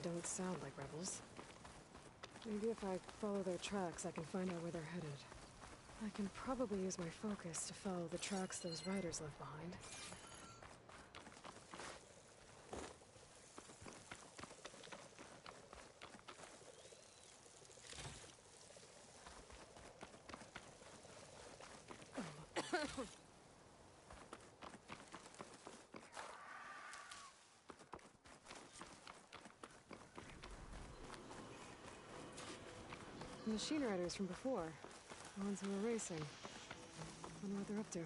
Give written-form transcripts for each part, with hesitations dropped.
don't sound like rebels. Maybe if I follow their tracks, I can find out where they're headed. I can probably use my focus to follow the tracks those riders left behind. The machine riders from before. The ones who were racing. Wonder what they're up to.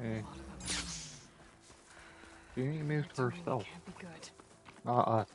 Hey. She ain't moved herself. Can't be good. Not us.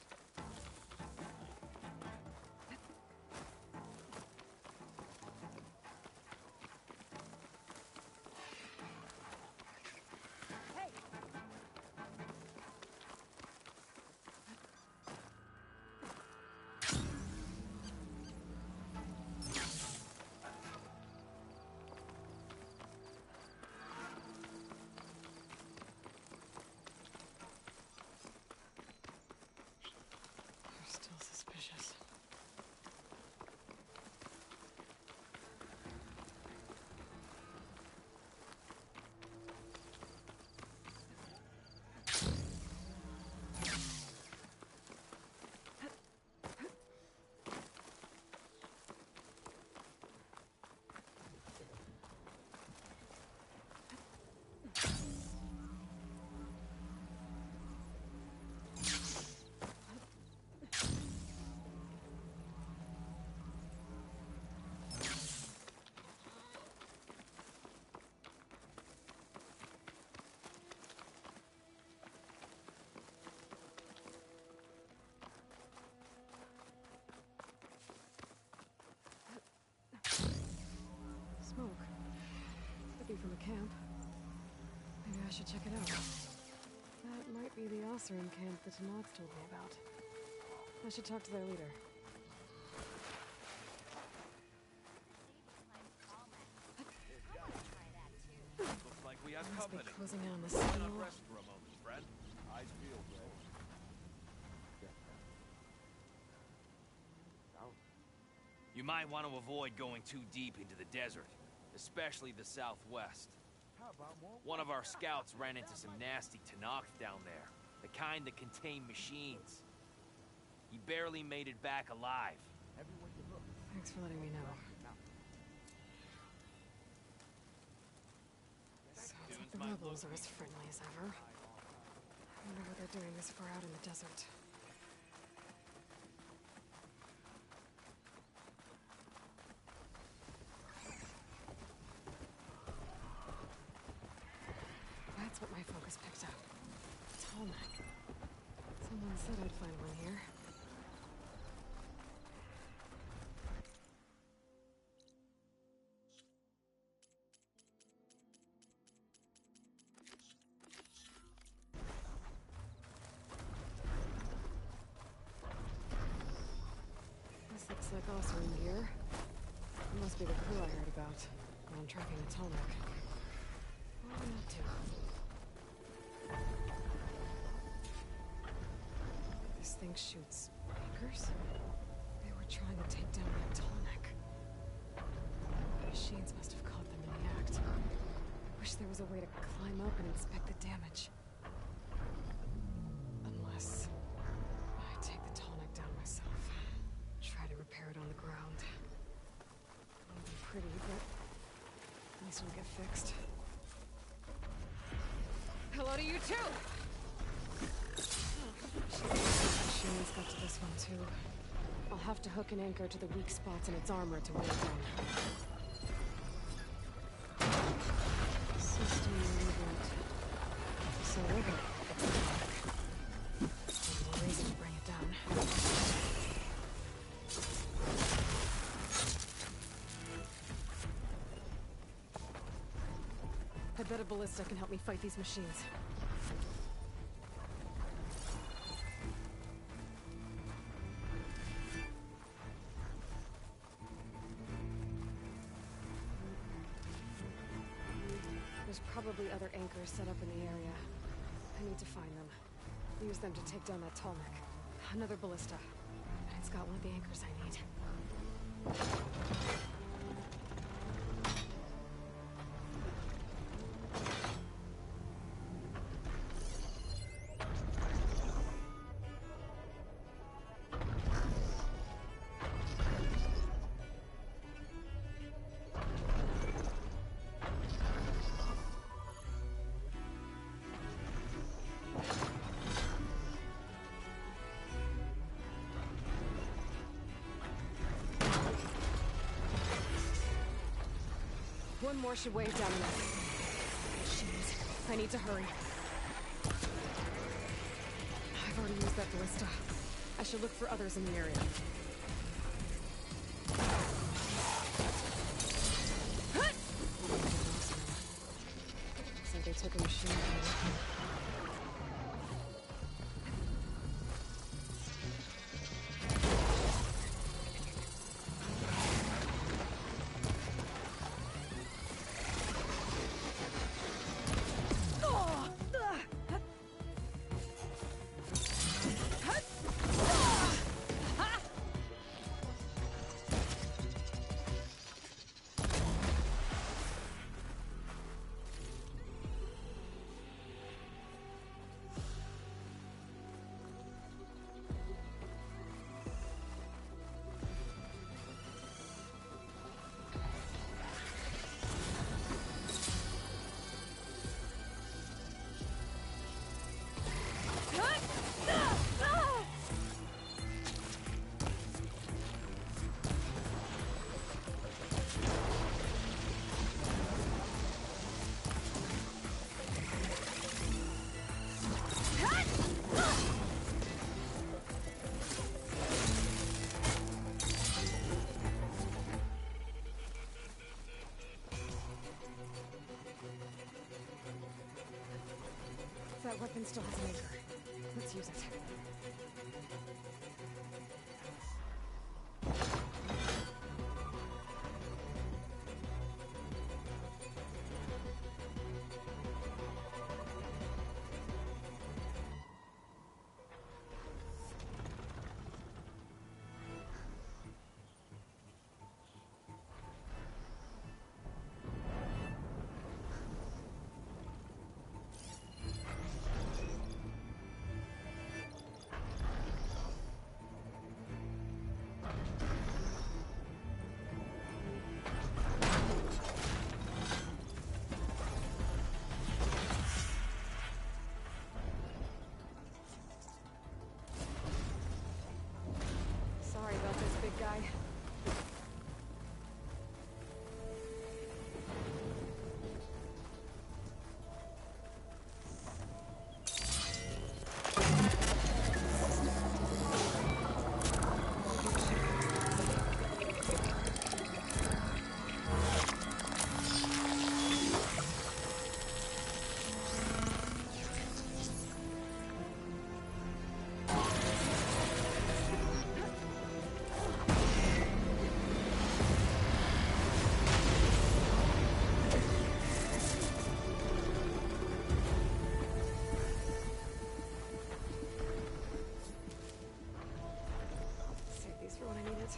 from a camp. Maybe I should check it out. That might be the Osirian camp the Tanakh told me about. I should talk to their leader. Looks like we have Must be company. closing in on the Why not signal. rest for a moment, friend? Eyes peeled, bro. You might want to avoid going too deep into the desert, especially the southwest. One of our scouts ran into some nasty Tanakh down there, the kind that contain machines. He barely made it back alive. Thanks for letting me know. Sounds like the rebels are as friendly as ever. I wonder what they're doing this far out in the desert. That's what my focus picked up. Tanakh. Someone said I'd find one here. This looks like Osirian gear. It must be the crew I heard about. Gone tracking the Tanakh. What are we up to? This thing shoots anchors? They were trying to take down that Tanakh. The machines must have caught them in the act. Wish there was a way to climb up and inspect the damage. Unless I take the Tanakh down myself. Try to repair it on the ground. Won't be pretty, but at least it'll get fixed. Hello to you too! Machines got to this one too. I'll have to hook an anchor to the weak spots in its armor to weigh it down. System reboot. So we're good. No reason to bring it down. I bet a ballista can help me fight these machines. There's probably other anchors set up in the area. I need to find them. Use them to take down that Tanakh. Another ballista. And it's got one of the anchors I need. One more should weigh it down enough. Machines. I need to hurry. I've already used that ballista. I should look for others in the area. So they took a machine from me. That weapon still has an anchor. Let's use it. Sorry about this, big guy. Save these for when I need it.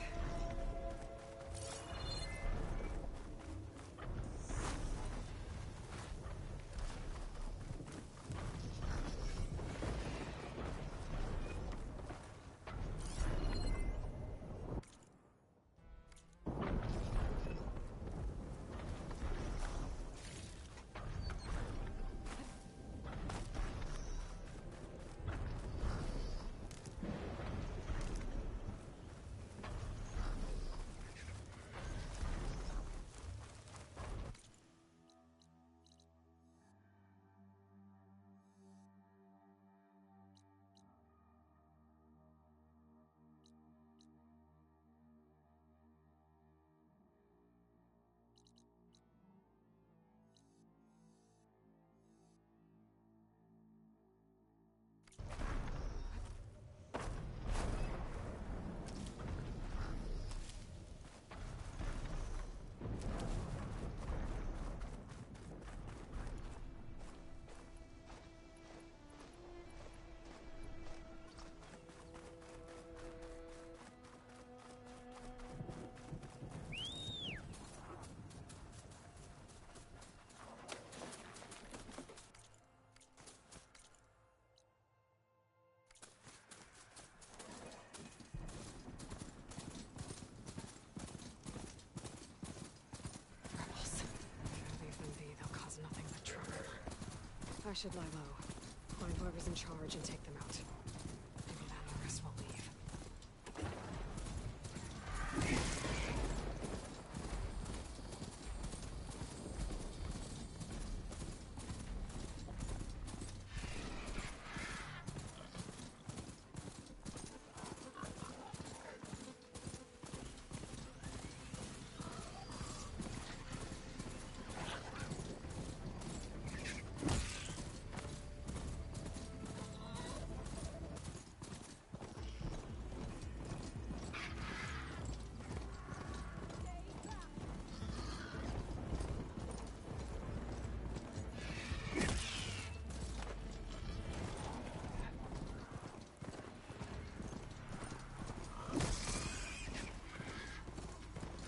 Rebels. If I leave them be, they'll cause nothing but trouble. I should lie low. Find whoever's in charge and take them out. Maybe then the rest will leave.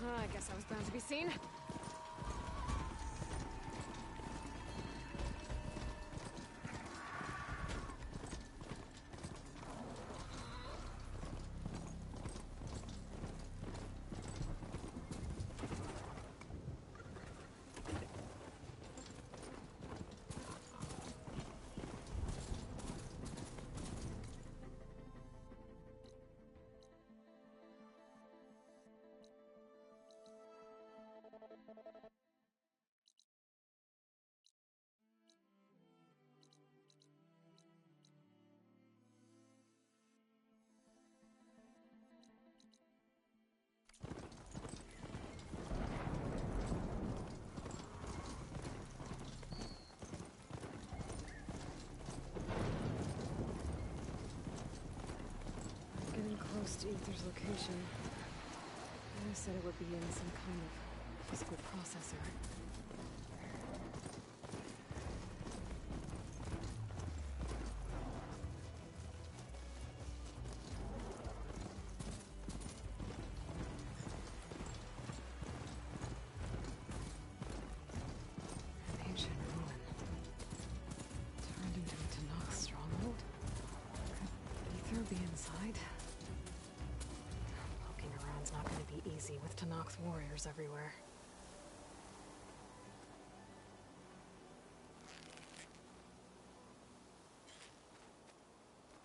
I guess I was bound to be seen. Aether's location. I said it would be in some kind of physical processor. An ancient ruin. Turned into a Tanakh stronghold? Could Aether be inside? Poking around's not going to be easy with Tanakh's warriors everywhere.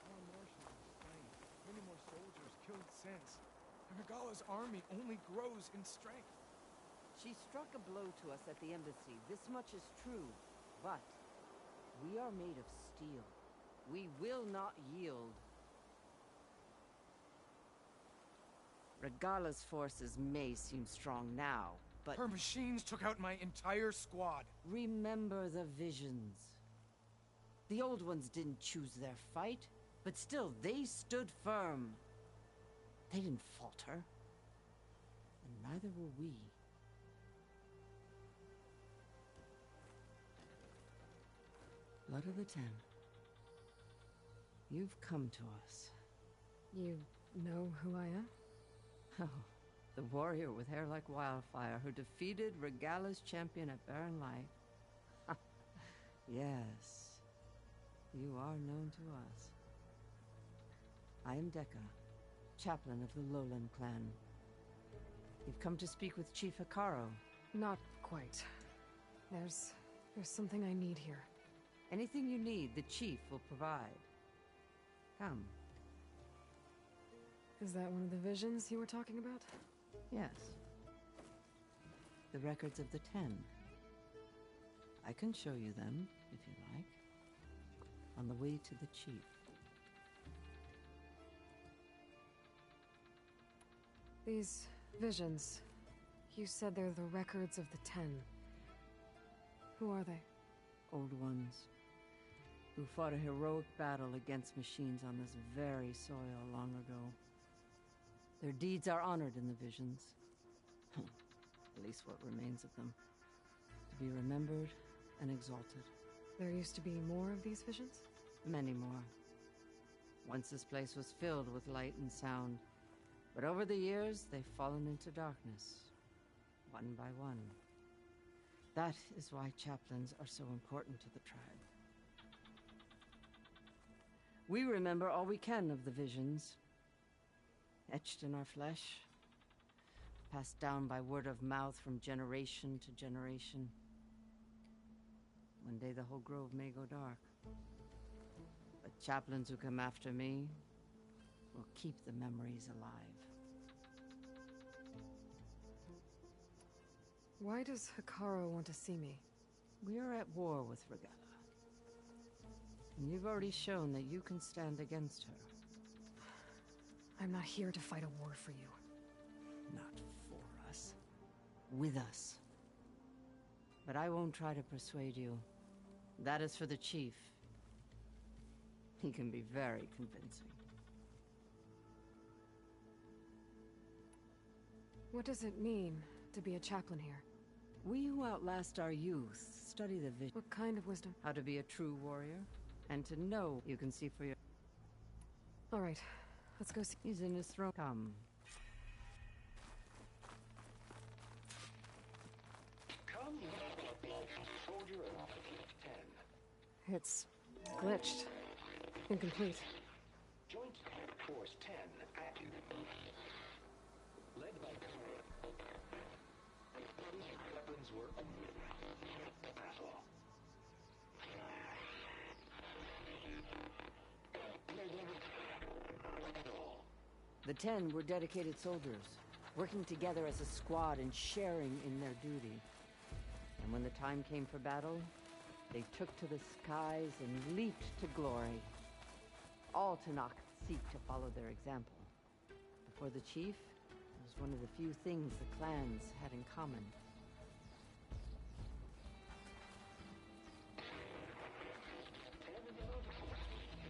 Our Martians are slain. Many more soldiers killed since. And Regala's army only grows in strength. She struck a blow to us at the embassy. This much is true. But we are made of steel. We will not yield. Regala's forces may seem strong now, but Her machines took out my entire squad. remember the visions. The old ones didn't choose their fight, but still they stood firm. They didn't falter. And neither will we. Blood of the Ten. You've come to us. You know who I am? Oh, the warrior with hair like wildfire who defeated Regala's champion at Barren Light. Yes, you are known to us. I am Dekka, chaplain of the Lowland clan. You've come to speak with Chief Hikaro. Not quite. There's something I need here. Anything you need, the chief will provide. Come. Is that one of the visions you were talking about? Yes. The records of the 10. I can show you them, if you like. On the way to the chief. These visions. You said they're the records of the 10. Who are they? Old ones. Who fought a heroic battle against machines on this very soil long ago. Their deeds are honored in the visions. At least what remains of them. To be remembered and exalted. There used to be more of these visions? Many more. Once this place was filled with light and sound. But over the years, they've fallen into darkness. One by one. That is why chaplains are so important to the tribe. We remember all we can of the visions. Etched in our flesh. Passed down by word of mouth from generation to generation. One day the whole grove may go dark. But chaplains who come after me will keep the memories alive. Why does Hikaro want to see me? We are at war with Regala. And you've already shown that you can stand against her. I'm not here to fight a war for you. Not for us. With us. But I won't try to persuade you. That is for the chief. He can be very convincing. What does it mean to be a chaplain here? We who outlast our youth study the vision. What kind of wisdom? How to be a true warrior. And to know you can see for your... All right, let's go see. He's in his throne. Come. Come, soldier of 10. It's glitched. Incomplete. Joint Force 10 active. Led by weapons work. Battle. The 10 were dedicated soldiers, working together as a squad and sharing in their duty. And when the time came for battle, they took to the skies and leaped to glory. All Tanakh seek to follow their example. Before the chief, it was one of the few things the clans had in common.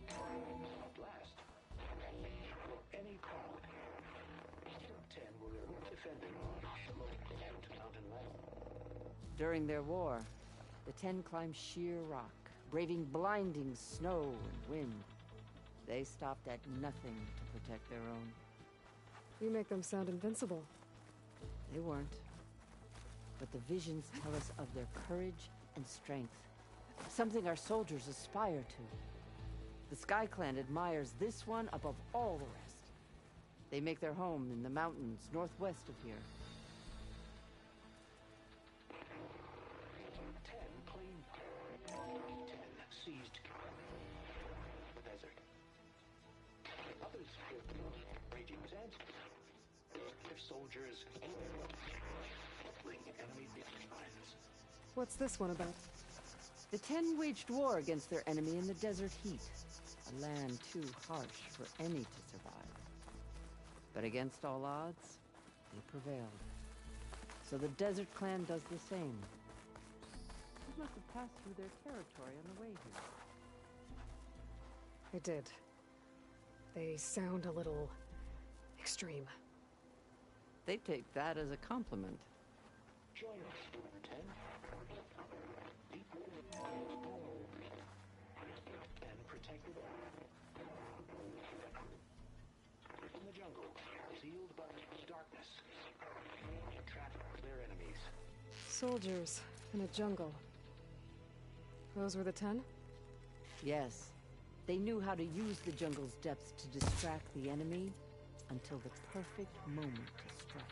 At last, for any power. defending the mountain level. During their war, the Ten climbed sheer rock, braving blinding snow and wind. They stopped at nothing to protect their own. You make them sound invincible. They weren't. But the visions tell us of their courage and strength, something our soldiers aspire to. The Sky Clan admires this one above all the rest. They make their home in the mountains northwest of here. 10 claimed 10 seized the desert. Others raging sands. Their soldiers battling enemy lines. What's this one about? The Ten waged war against their enemy in the desert heat, a land too harsh for any to survive. But against all odds, they prevailed. So the Desert Clan does the same. We must have passed through their territory on the way here. I did. They sound a little extreme. They take that as a compliment. Join us, 10. Deep and protected in the jungle, sealed by darkness, trapped their enemies. Soldiers in a jungle. Those were the 10? Yes, they knew how to use the jungle's depths to distract the enemy until the perfect moment to strike.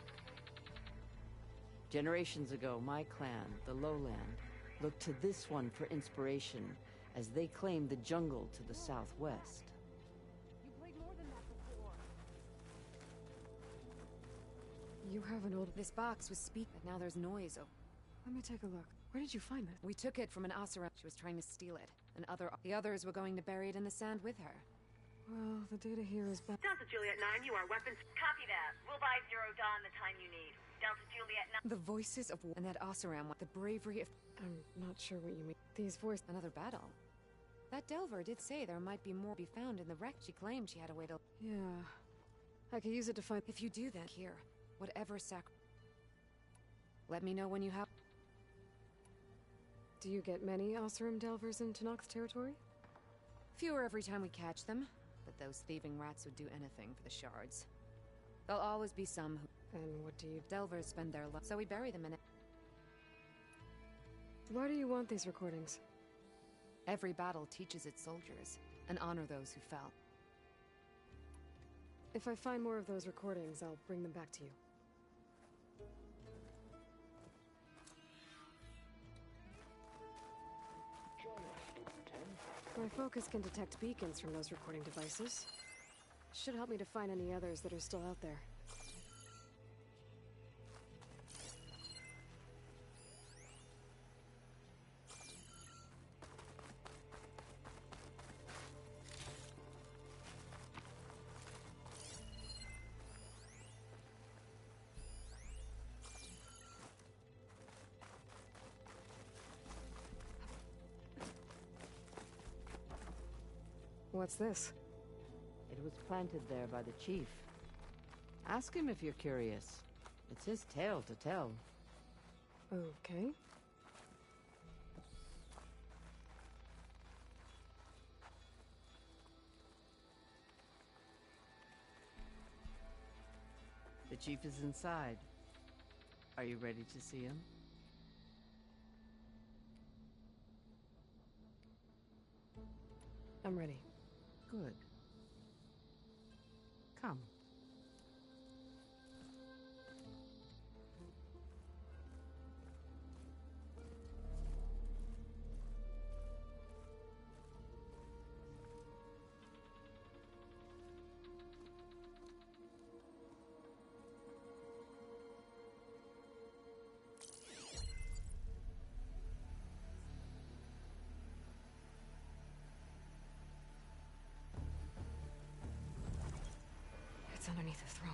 Generations ago, my clan, the Lowland, looked to this one for inspiration as they claimed the jungle to the southwest. You played more than that before. You have an old... This box was but now there's noise. Oh, Let me take a look. Where did you find this? we took it from an Asura. She was trying to steal it. The others were going to bury it in the sand with her. Well, the data here is bad. Delta Juliet 9, you are weapons. Copy that. We'll buy Zero Dawn the time you need. Delta Juliet 9. The voices of war and that Asuram, the bravery of I'm not sure what you mean. These voices... another battle. That Delver did say there might be more be found in the wreck. She claimed she had a way to... Yeah. I could use it to find... If you do that here, whatever let me know when you have... Do you get many Oseram Delvers in Tanakh's territory? Fewer every time we catch them, but those thieving rats would do anything for the shards. There'll always be some who... And what do you... Delvers spend their life, so we bury them in it. Why do you want these recordings? Every battle teaches its soldiers, and honor those who fell. If I find more of those recordings, I'll bring them back to you. Join us, 10. My focus can detect beacons from those recording devices. Should help me to find any others that are still out there. What's this? It was planted there by the chief. Ask him if you're curious. It's his tale to tell. Okay. The chief is inside. Are you ready to see him? I'm ready. Good. Come. It's underneath the throne.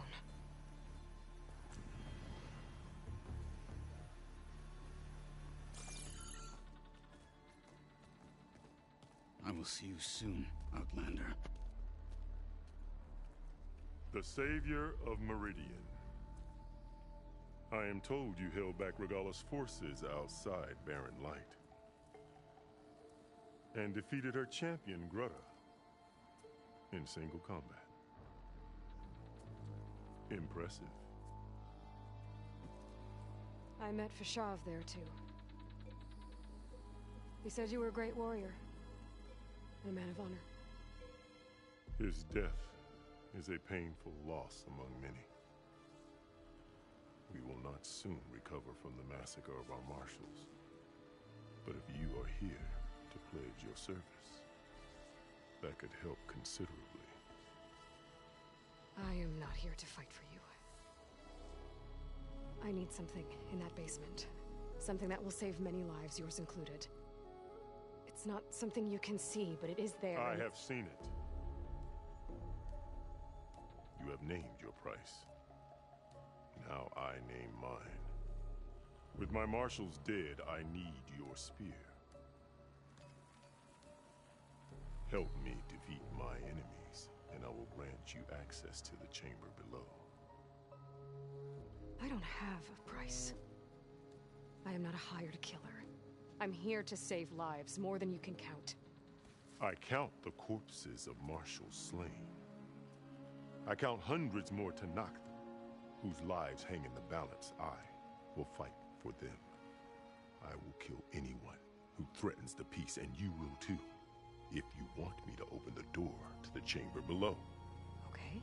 I will see you soon, Outlander. The Savior of Meridian. I am told you held back Regala's forces outside Barren Light. And defeated her champion, Grutta, in single combat. Impressive. I met Fashav there, too. He said you were a great warrior. And a man of honor. His death is a painful loss among many. We will not soon recover from the massacre of our marshals. But if you are here to pledge your service, that could help considerably. I am not here to fight for you. I need something in that basement. Something that will save many lives, yours included. It's not something you can see, but it is there. I have seen it. You have named your price. Now I name mine. With my marshals dead, I need your spear. Help me defeat my enemies, and I will grant you access to the chamber below. I don't have a price. I am not a hired killer. I'm here to save lives, more than you can count. I count the corpses of marshals slain. I count hundreds more Tanakh, whose lives hang in the balance. I will fight for them. I will kill anyone who threatens the peace, and you will too, if you want me to open the door to the chamber below. Okay.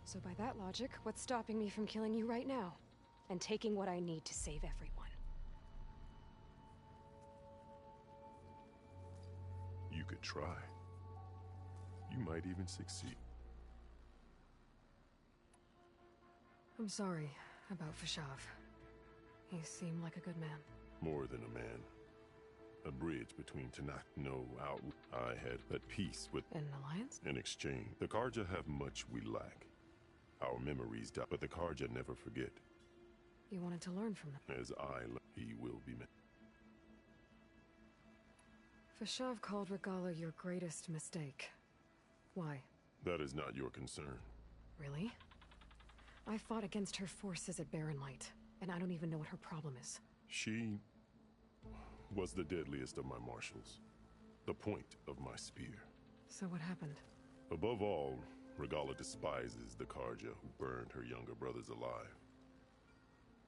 So by that logic, what's stopping me from killing you right now? And taking what I need to save everyone? You could try. You might even succeed. I'm sorry about Fashav. He seemed like a good man. More than a man. A bridge between Tanakh. No out. I had at peace with An alliance? in exchange. The Karja have much we lack. Our memories die, but the Karja never forget. You wanted to learn from them. As he will be met. Fashav called Regala your greatest mistake. Why? That is not your concern. Really? I fought against her forces at Barren Light, and I don't even know what her problem is. She was the deadliest of my marshals. The point of my spear. So what happened? Above all, Regala despises the Karja who burned her younger brothers alive.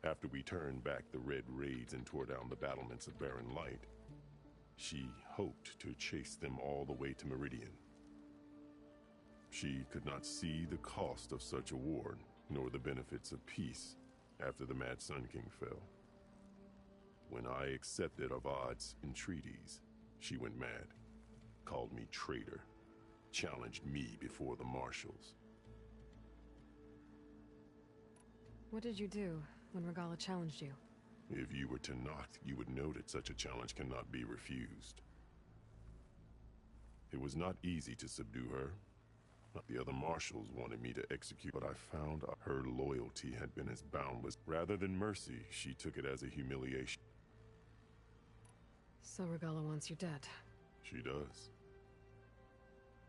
After we turned back the Red Raids and tore down the battlements of Barren Light, she hoped to chase them all the way to Meridian. She could not see the cost of such a war, nor the benefits of peace after the Mad Sun King fell. When I accepted Avad's entreaties, she went mad, called me traitor, challenged me before the marshals. What did you do when Regala challenged you? If you were Tanakh, you would know that such a challenge cannot be refused. It was not easy to subdue her. The other marshals wanted me to execute, but I found her loyalty had been as boundless. Rather than mercy, she took it as a humiliation. So Regala wants you dead. She does.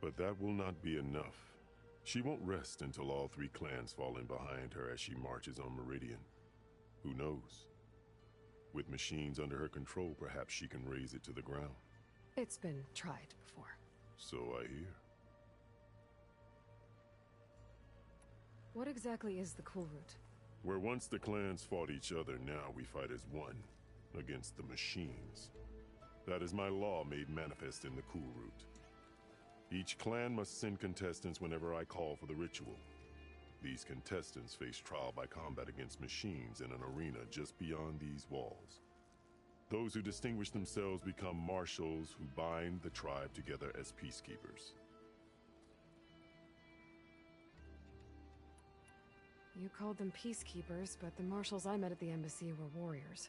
But that will not be enough. She won't rest until all three clans fall in behind her as she marches on Meridian. Who knows? With machines under her control, perhaps she can raise it to the ground. It's been tried before. So I hear. What exactly is the Cool Route? Where once the clans fought each other, now we fight as one, against the machines. That is my law made manifest in the Cool Route. Each clan must send contestants whenever I call for the ritual. These contestants face trial by combat against machines in an arena just beyond these walls. Those who distinguish themselves become marshals who bind the tribe together as peacekeepers. You called them peacekeepers, but the marshals I met at the embassy were warriors.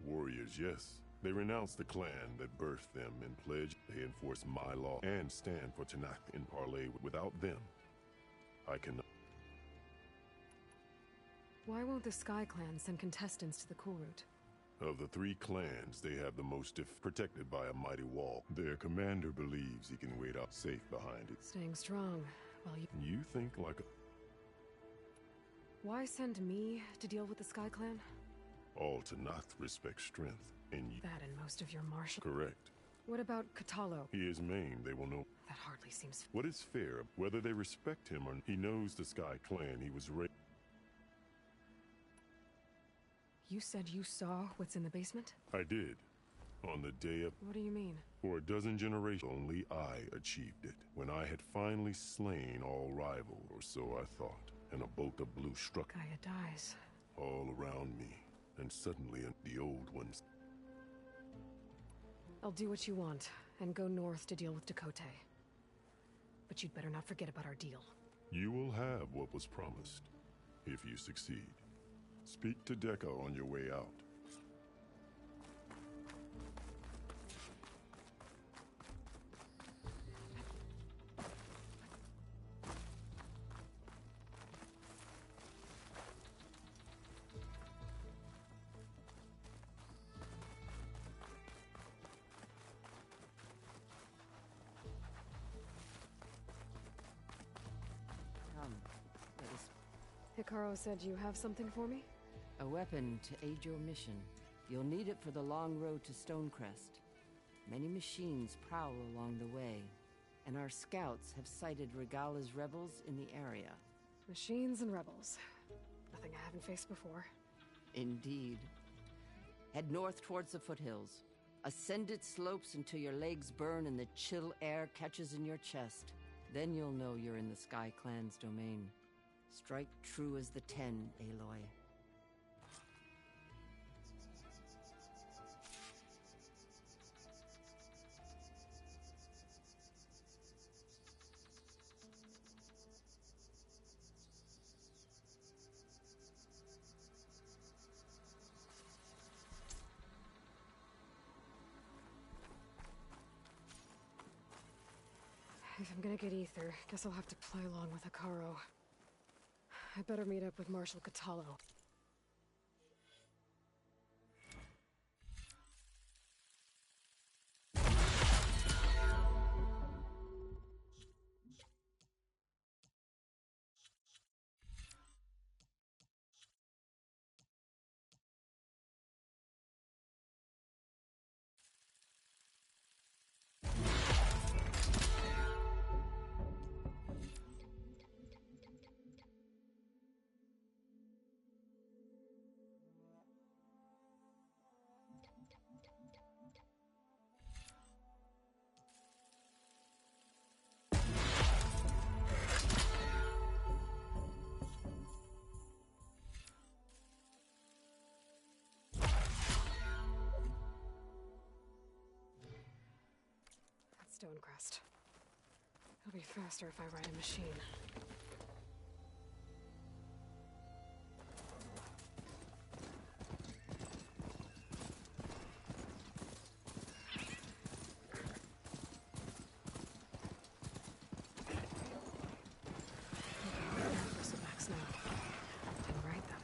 Warriors, yes. They renounce the clan that birthed them and pledge they enforce my law and stand for Tanakh in parley. Without them, I cannot. Why won't the Sky Clan send contestants to the Cool Route? Of the three clans, they have the most protected by a mighty wall. Their commander believes he can wait out safe behind it. Staying strong, while you... You think like a... Why send me to deal with the Sky Clan? All Tanakh respect strength, and you... That and most of your martial... Correct. What about Katalo? He is maimed, they will know... That hardly seems... What is fair, whether they respect him or... He knows the Sky Clan, he was raised... You said you saw what's in the basement? I did. On the day of... What do you mean? For a dozen generations, only I achieved it. When I had finally slain all rivals, or so I thought, and a bolt of blue struck Gaia dies. all around me, and suddenly the old ones... I'll do what you want, and go north to deal with Dakota. But you'd better not forget about our deal. You will have what was promised, if you succeed. Speak to Deca on your way out. Come, let us... Hikaru said you have something for me? A weapon to aid your mission. You'll need it for the long road to Stonecrest. Many machines prowl along the way, and our scouts have sighted Regala's rebels in the area. Machines and rebels. Nothing I haven't faced before. Indeed. Head north towards the foothills. Ascend its slopes until your legs burn and the chill air catches in your chest. Then you'll know you're in the Sky Clan's domain. Strike true as the 10, Aloy. If I'm gonna get Aether, guess I'll have to play along with Hikaru. I better meet up with Marshal Katalo. Stonecrest. It'll be faster if I ride a machine. Bristlebacks now. I can ride them.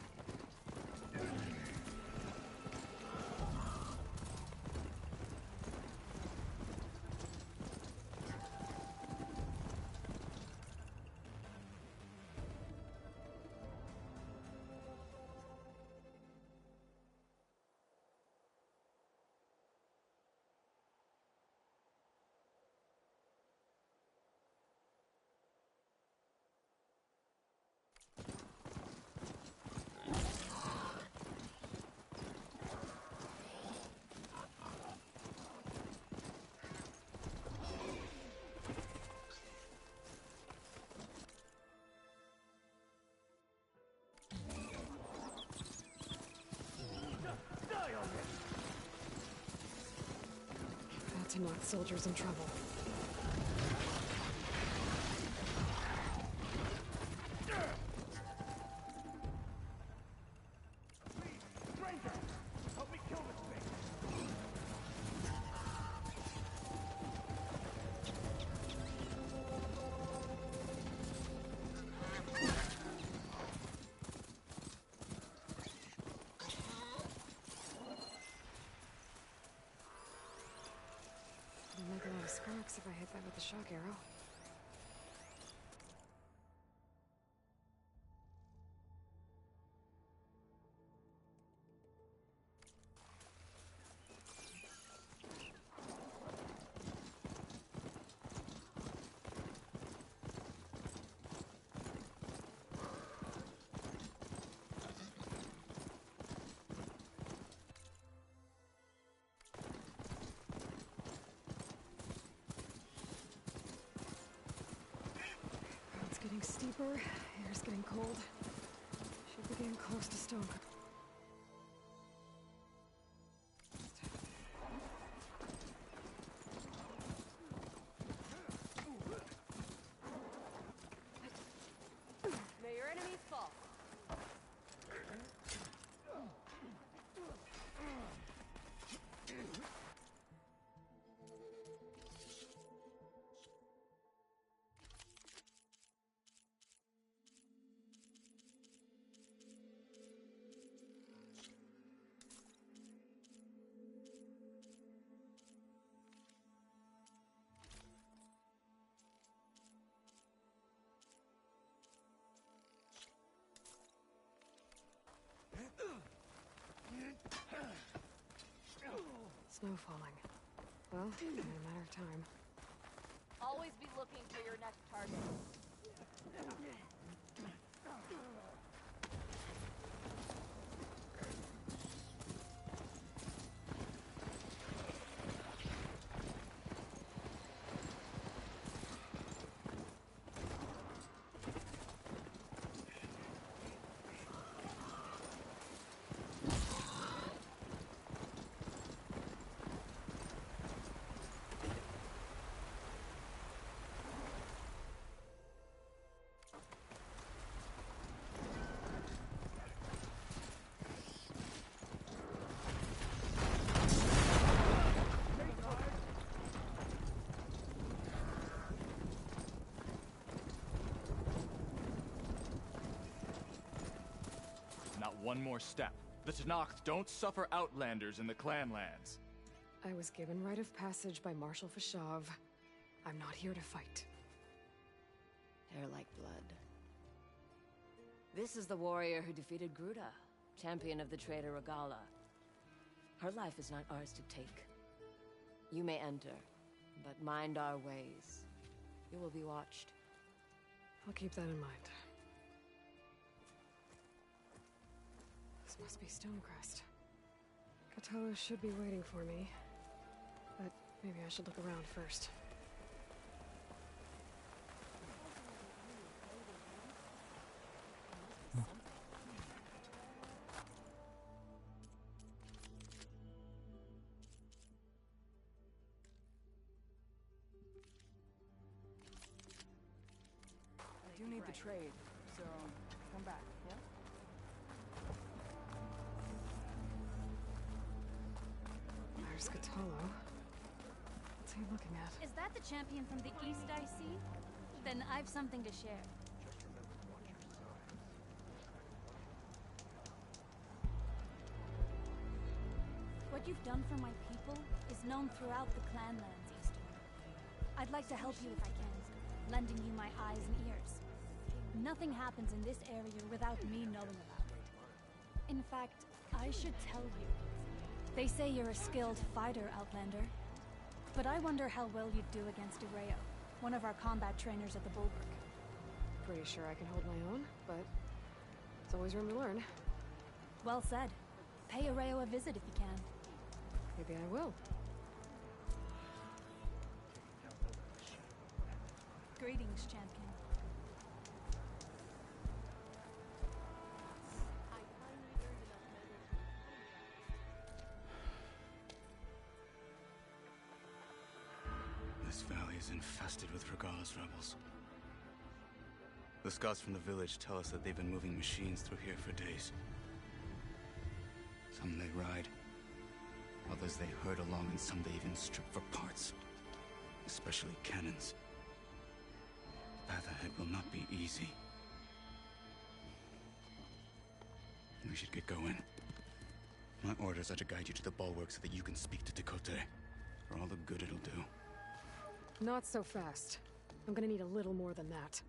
Tanakh soldiers in trouble. I'll make a lot of sparks if I hit that with a shock arrow. getting steeper, air's getting cold. Should be getting close to stone. May your enemies fall. Snow falling. Well, only a matter of time. Always be looking for your next target. Not one more step. The Tanakh don't suffer outlanders in the Clanlands. I was given rite of passage by Marshal Fashav. I'm not here to fight. Hair like blood. This is the warrior who defeated Gruda, champion of the traitor Regala. Her life is not ours to take. You may enter, but mind our ways. You will be watched. I'll keep that in mind. This must be Stonecrest. Catello should be waiting for me. But maybe I should look around first. I do need the trade, so come back, yeah? There's Catello. What's he looking at? Is that the champion from the east I see? Then I've something to share. What you've done for my people is known throughout the Clanlands, Easter. I'd like to help you if I can, lending you my eyes and ears. Nothing happens in this area without me knowing about it. In fact, I should tell you. They say you're a skilled fighter, Outlander. But I wonder how well you'd do against Arreo, one of our combat trainers at the Bulwark. Pretty sure I can hold my own, but there's always room to learn. Well said. Pay Arreo a visit if you can. Maybe I will. Greetings, champion. This valley is infested with Regala's rebels. The scouts from the village tell us that they've been moving machines through here for days. Some they ride, others they herd along, and some they even strip for parts. Especially cannons. The path ahead will not be easy. We should get going. My orders are to guide you to the bulwark so that you can speak to Tekote. For all the good it'll do. Not so fast. I'm gonna need a little more than that.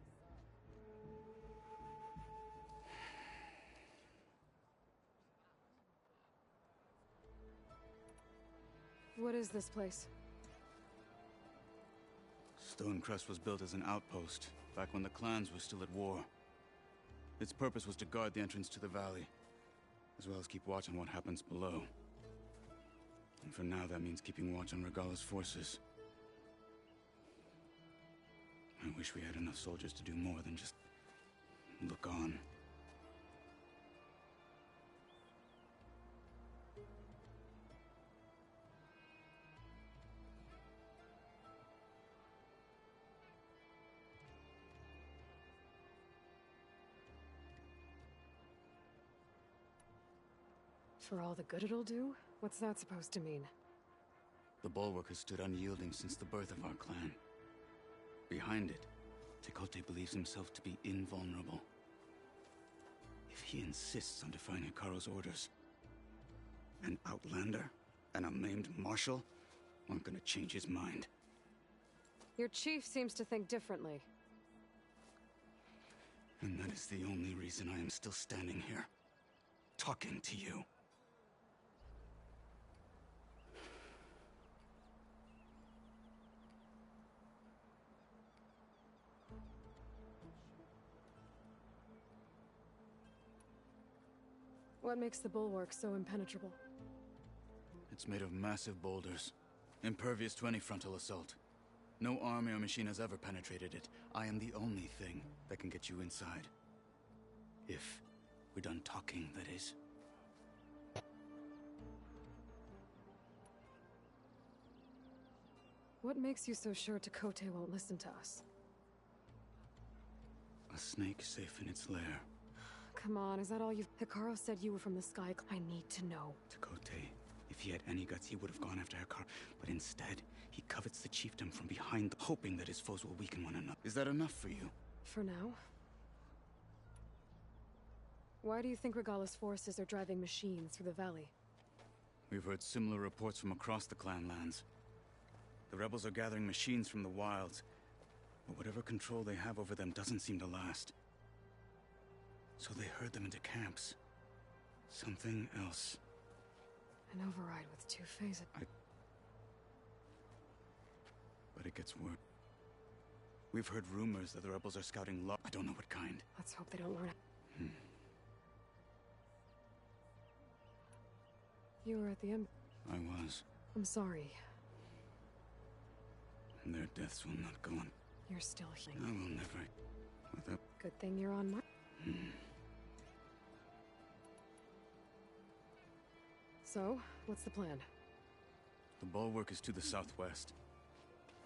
What is this place? Stonecrest was built as an outpost, back when the clans were still at war. Its purpose was to guard the entrance to the valley, as well as keep watch on what happens below. And for now, that means keeping watch on Regala's forces. I wish we had enough soldiers to do more than just look on. For all the good it'll do? What's that supposed to mean? The Bulwark has stood unyielding since the birth of our clan. Behind it, Tekote believes himself to be invulnerable. If he insists on defying Hikaru's orders, an outlander and a maimed marshal aren't gonna change his mind. Your chief seems to think differently. And that is the only reason I am still standing here, talking to you. What makes the bulwark so impenetrable? It's made of massive boulders, impervious to any frontal assault. No army or machine has ever penetrated it. I am the only thing that can get you inside. If we're done talking, that is. What makes you so sure Tekote won't listen to us? A snake safe in its lair. Come on, is that all you've... Hikaru said you were from the sky. I need to know. Tekote, if he had any guts, he would have gone after Hikaru. But instead, he covets the chiefdom from behind, hoping that his foes will weaken one another. Is that enough for you? For now. Why do you think Regala's forces are driving machines through the valley? We've heard similar reports from across the clan lands. The rebels are gathering machines from the wilds, but whatever control they have over them doesn't seem to last. So they herd them into camps. Something else. An override with 2 phases. But it gets worse. We've heard rumors that the rebels are scouting I don't know what kind. Let's hope they don't learn. You were at the end. I was. I'm sorry. And their deaths will not go on. You're still here. I will never. Without... Good thing you're on my... So, what's the plan? The bulwark is to the southwest.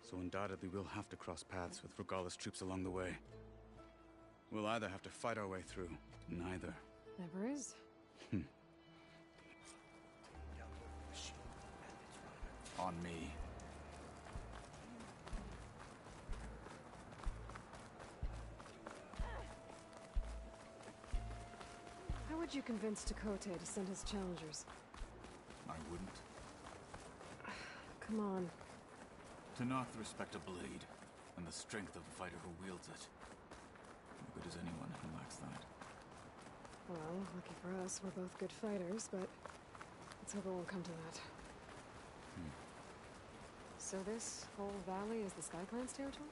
So undoubtedly we'll have to cross paths with Regala's troops along the way. We'll either have to fight our way through, neither. Never is. On me. How would you convince Tekote to send his challengers? I wouldn't. Come on. Tanakh respect a blade, and the strength of the fighter who wields it. No good as anyone who lacks that. Well, lucky for us, we're both good fighters, but let's hope it won't come to that. So this whole valley is the Sky Clan's territory?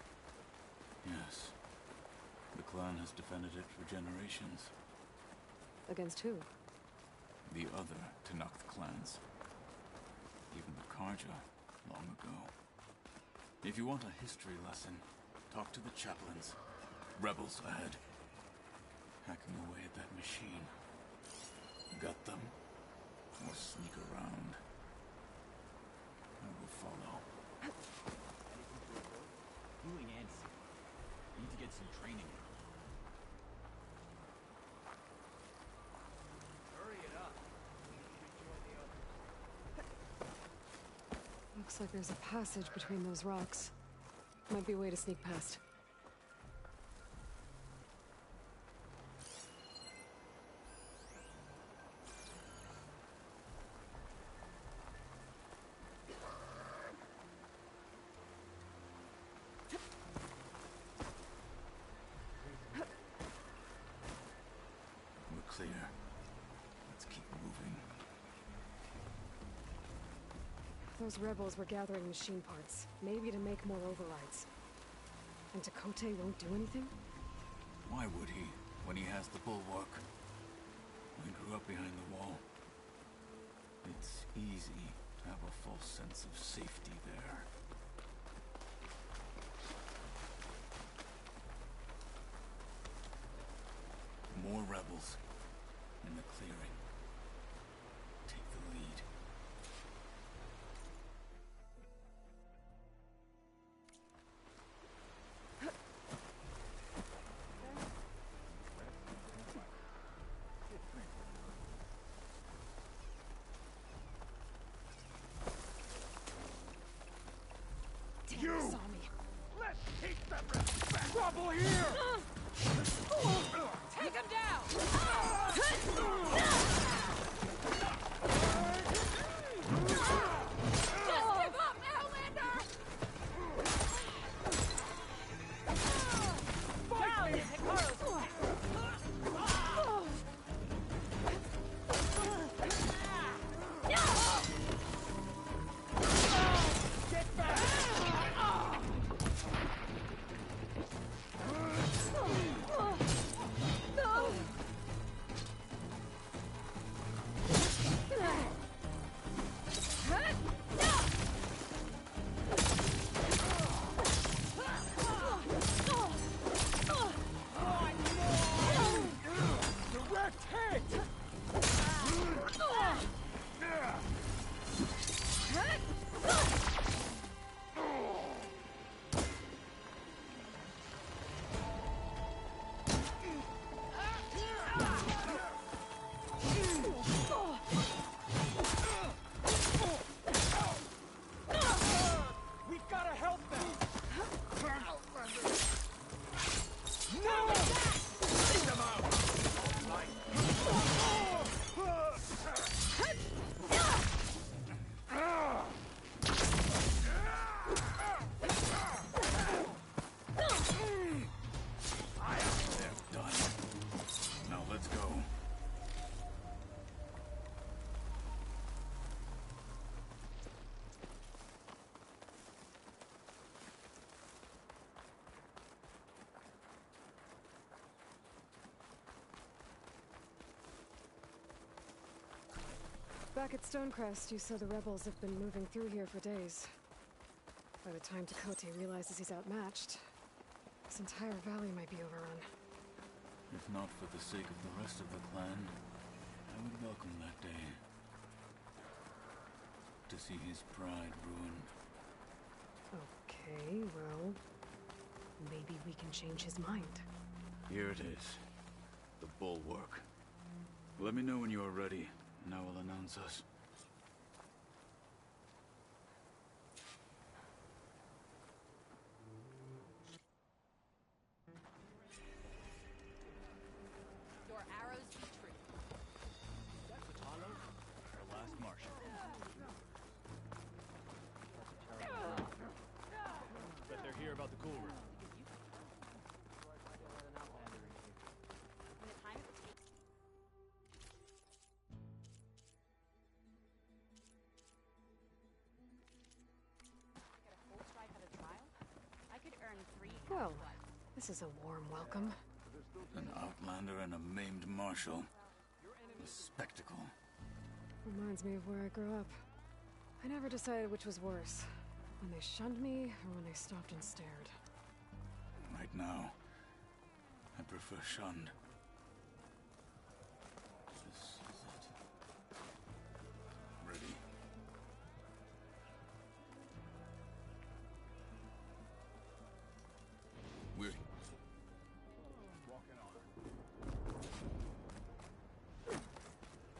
Yes. The clan has defended it for generations. Against who? The other Tanakh clans. Even the Karja, long ago. If you want a history lesson, talk to the chaplains. Rebels ahead. Hacking away at that machine. Gut them, or sneak around. I will follow. Healing ants. Need to get some training. Hurry it up. Looks like there's a passage between those rocks. Might be a way to sneak past. We're clear. Let's keep moving. Those rebels were gathering machine parts, maybe to make more overrides. And Tekote won't do anything? Why would he, when he has the bulwark? We grew up behind the wall. It's easy to have a false sense of safety there. more rebels in the clearing. Take the lead. You saw me. Let's keep the respect. Trouble here! Take him down! Just give up, Outlander! Fight me! Get back! Direct hit! We've got to help them! No! Take them out! They're done. Now let's go. Back at Stonecrest, you said the rebels have been moving through here for days. By the time Tekote realizes he's outmatched, this entire valley might be overrun. If not for the sake of the rest of the clan, I would welcome that day. To see his pride ruined. Okay, well, maybe we can change his mind. Here it is. The bulwark. Let me know when you are ready, and I will announce us. Your arrows be true. That's Atalo, our last Martian. Bet they're here about the cool room. Well, this is a warm welcome. An outlander and a maimed marshal. A spectacle. Reminds me of where I grew up. I never decided which was worse. When they shunned me, or when they stopped and stared. Right now, I prefer shunned. This is it. Ready. We're...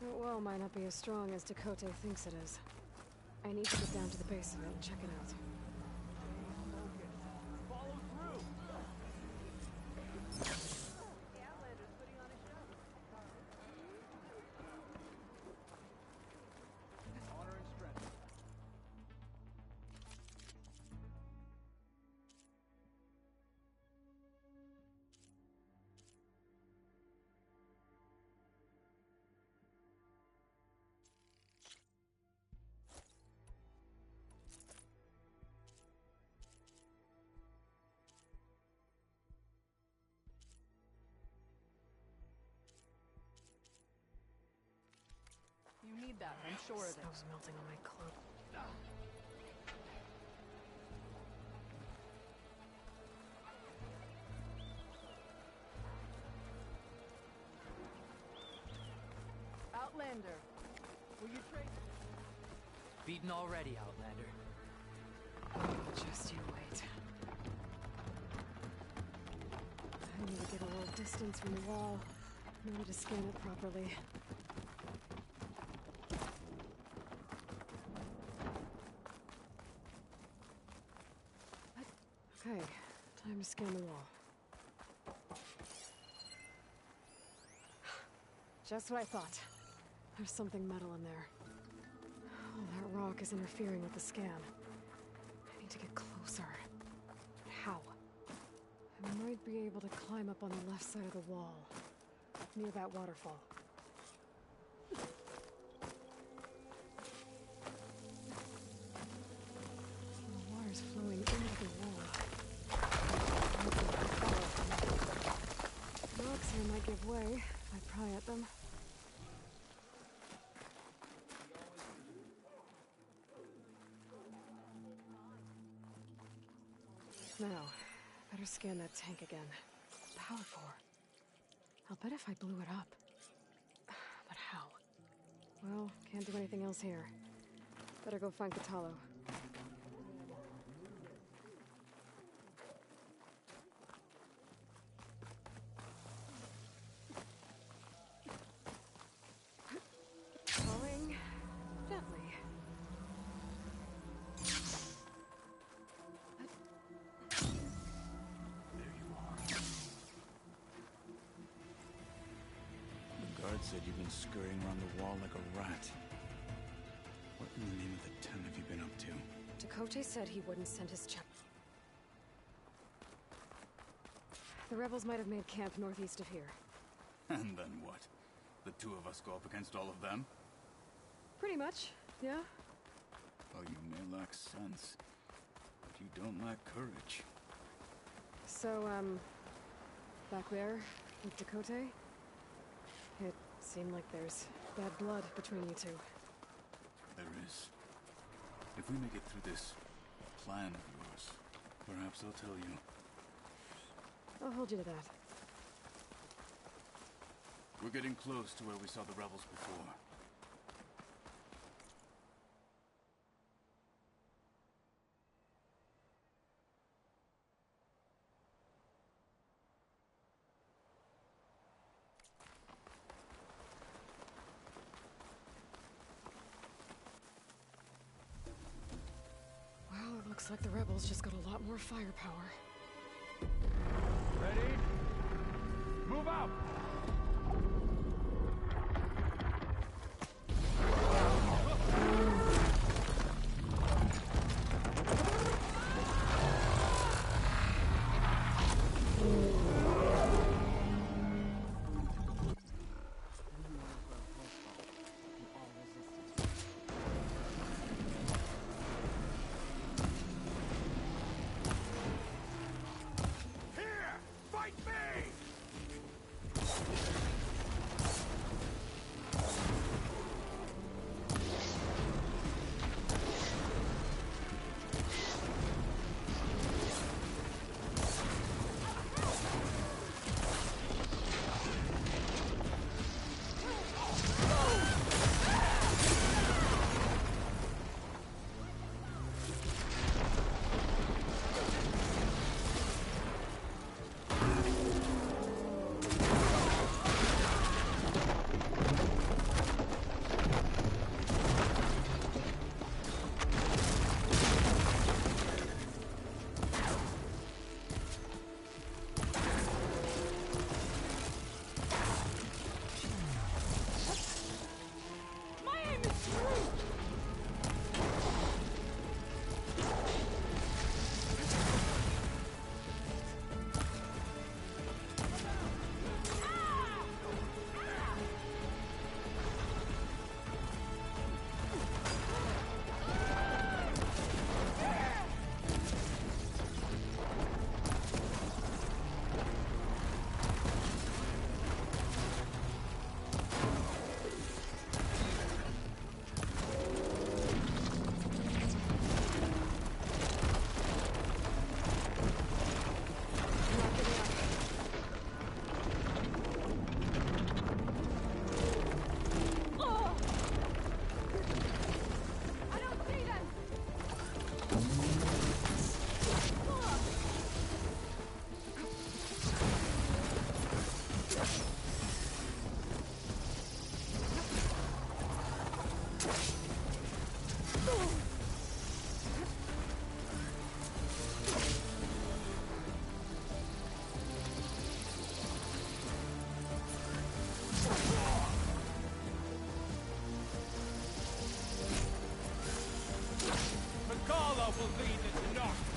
That well might not be as strong as Tekote thinks it is. I need to get down to the base of it and check it out. Follow through! Honor and strength. You need that, I'm sure of it. Snow's melting on my cloak. Commander. Will you trade? Beaten already, Outlander. Just you wait. I need to get a little distance from the wall in order to scan it properly. Okay, time to scan the wall. Just what I thought. There's something metal in there. Oh, that rock is interfering with the scan. I need to get closer. But how? I might be able to climb up on the left side of the wall, near that waterfall. The water's flowing into the wall. Rocks here might give way if I pry at them. Now, better scan that tank again. Power core. I'll bet if I blew it up. But how? Well, can't do anything else here. Better go find Catalo. Falling gently. Said you've been scurrying around the wall like a rat. What in the name of the Ten have you been up to? Dakote said he wouldn't send his chap. The rebels might have made camp northeast of here. And then what? The two of us go up against all of them? Pretty much, yeah. Oh, you may lack sense, but you don't lack courage. So, back there, with Dakote? It seemed like there's bad blood between you two. There is. If we make it through this plan of yours, perhaps I'll tell you. I'll hold you to that. We're getting close to where we saw the rebels before. Well, it looks like the rebels just got a lot more firepower. Ready? Move out! will lead the Tanakh.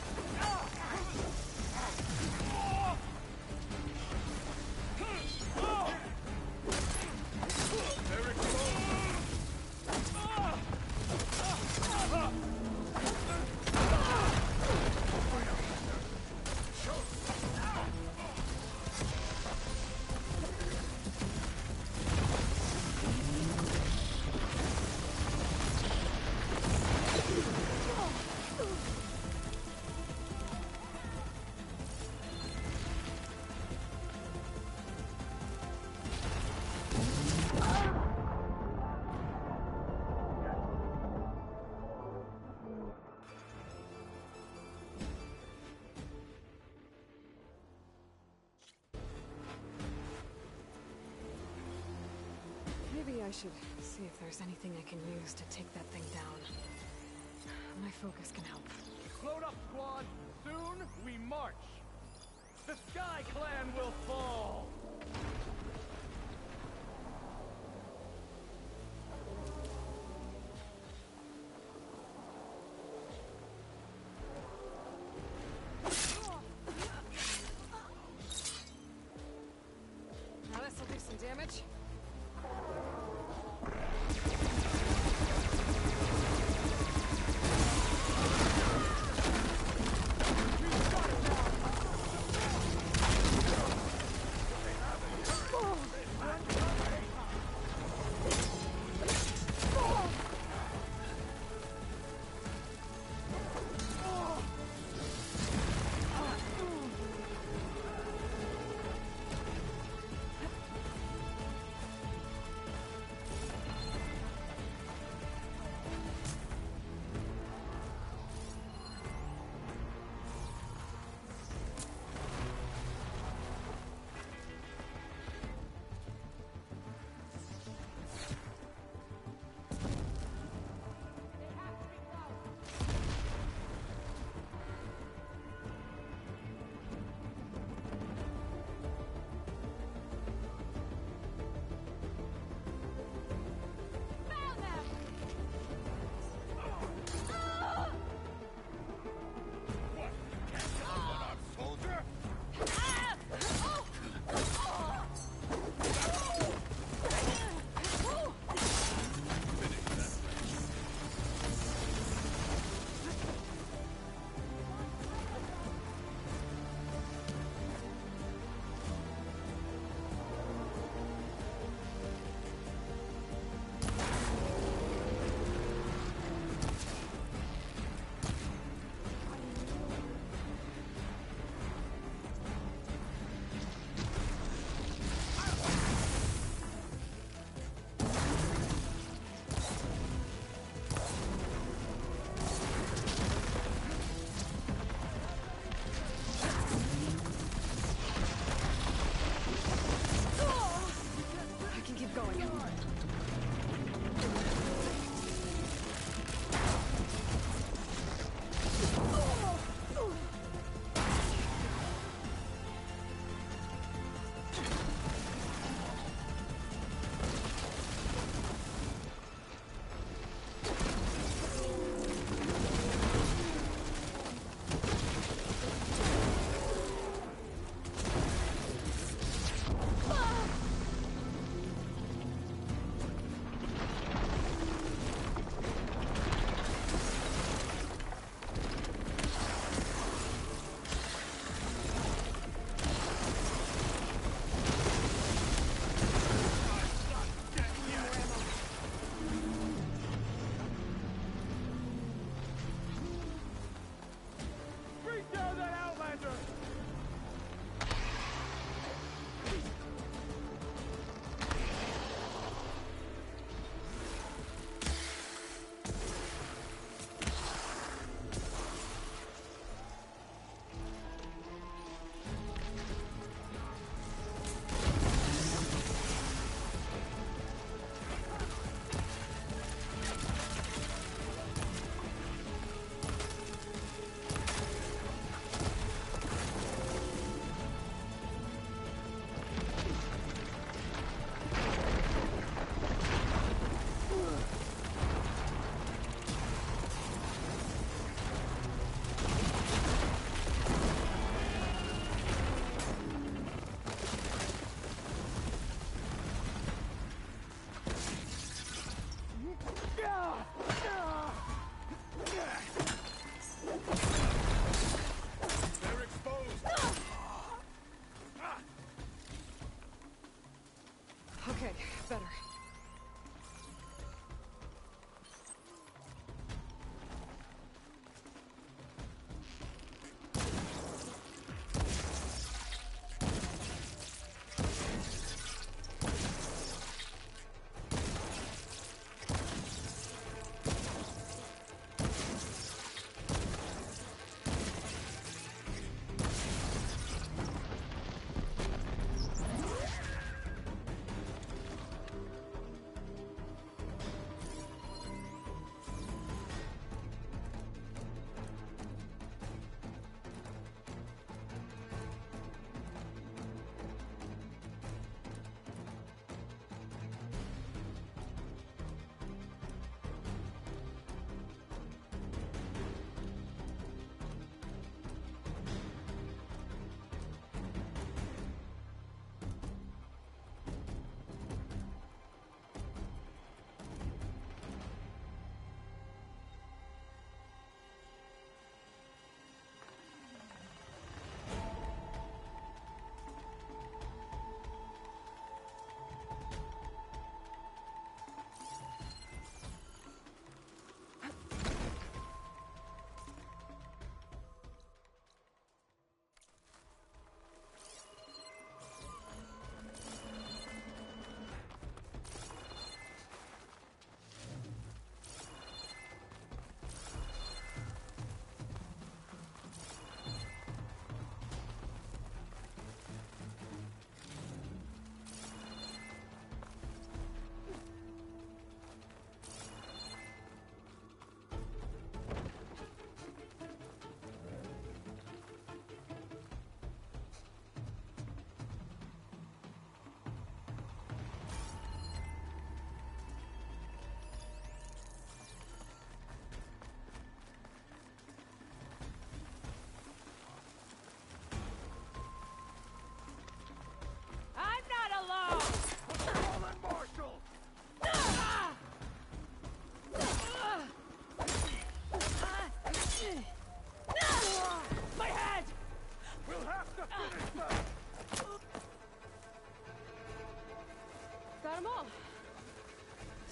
Maybe I should see if there's anything I can use to take that thing down. My focus can help. Load up, squad. Soon we march. The Sky Clan will fall. Now this'll do some damage.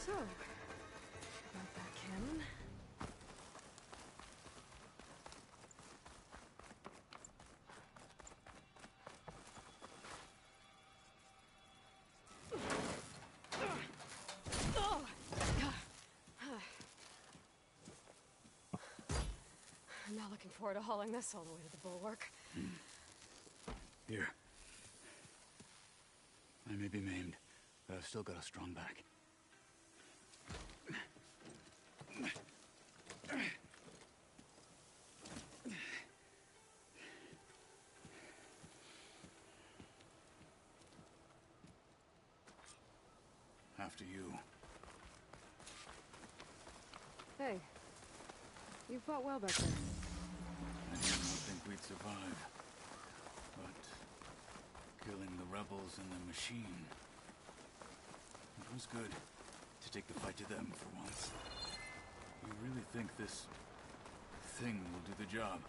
So, about that cannon. I'm not looking forward to hauling this all the way to the bulwark. Here. I may be maimed, but I've still got a strong back. After you. Hey, you fought well back there. I did not think we'd survive. But killing the rebels and the machine, it was good to take the fight to them for once. You really think this thing will do the job?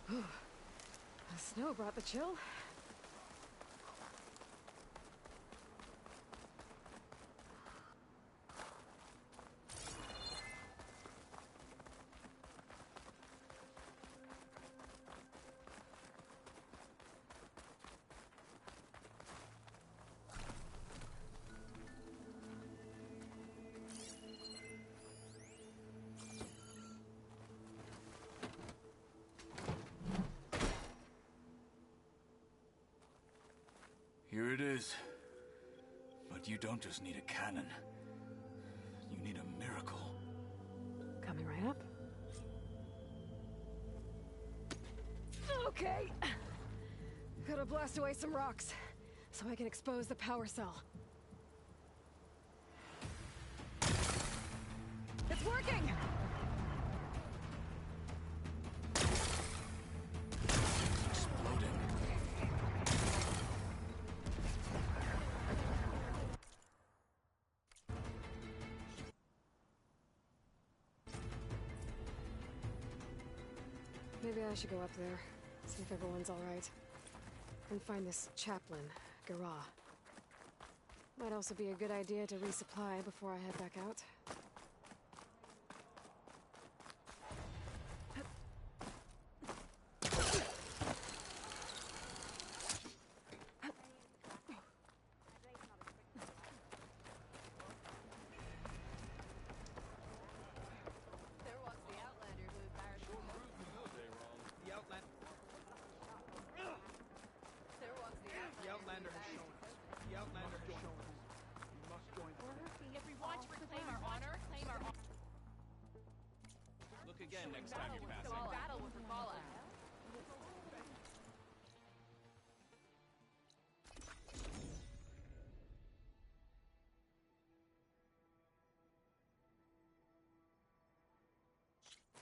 The snow brought the chill. Here it is. But you don't just need a cannon. You need a miracle. Coming right up. Okay. Gotta blast away some rocks, so I can expose the power cell. It's working! Maybe I should go up there, see if everyone's alright. And find this chaplain, Garah. Might also be a good idea to resupply before I head back out. Again next time you're passing. Battle with Rafala.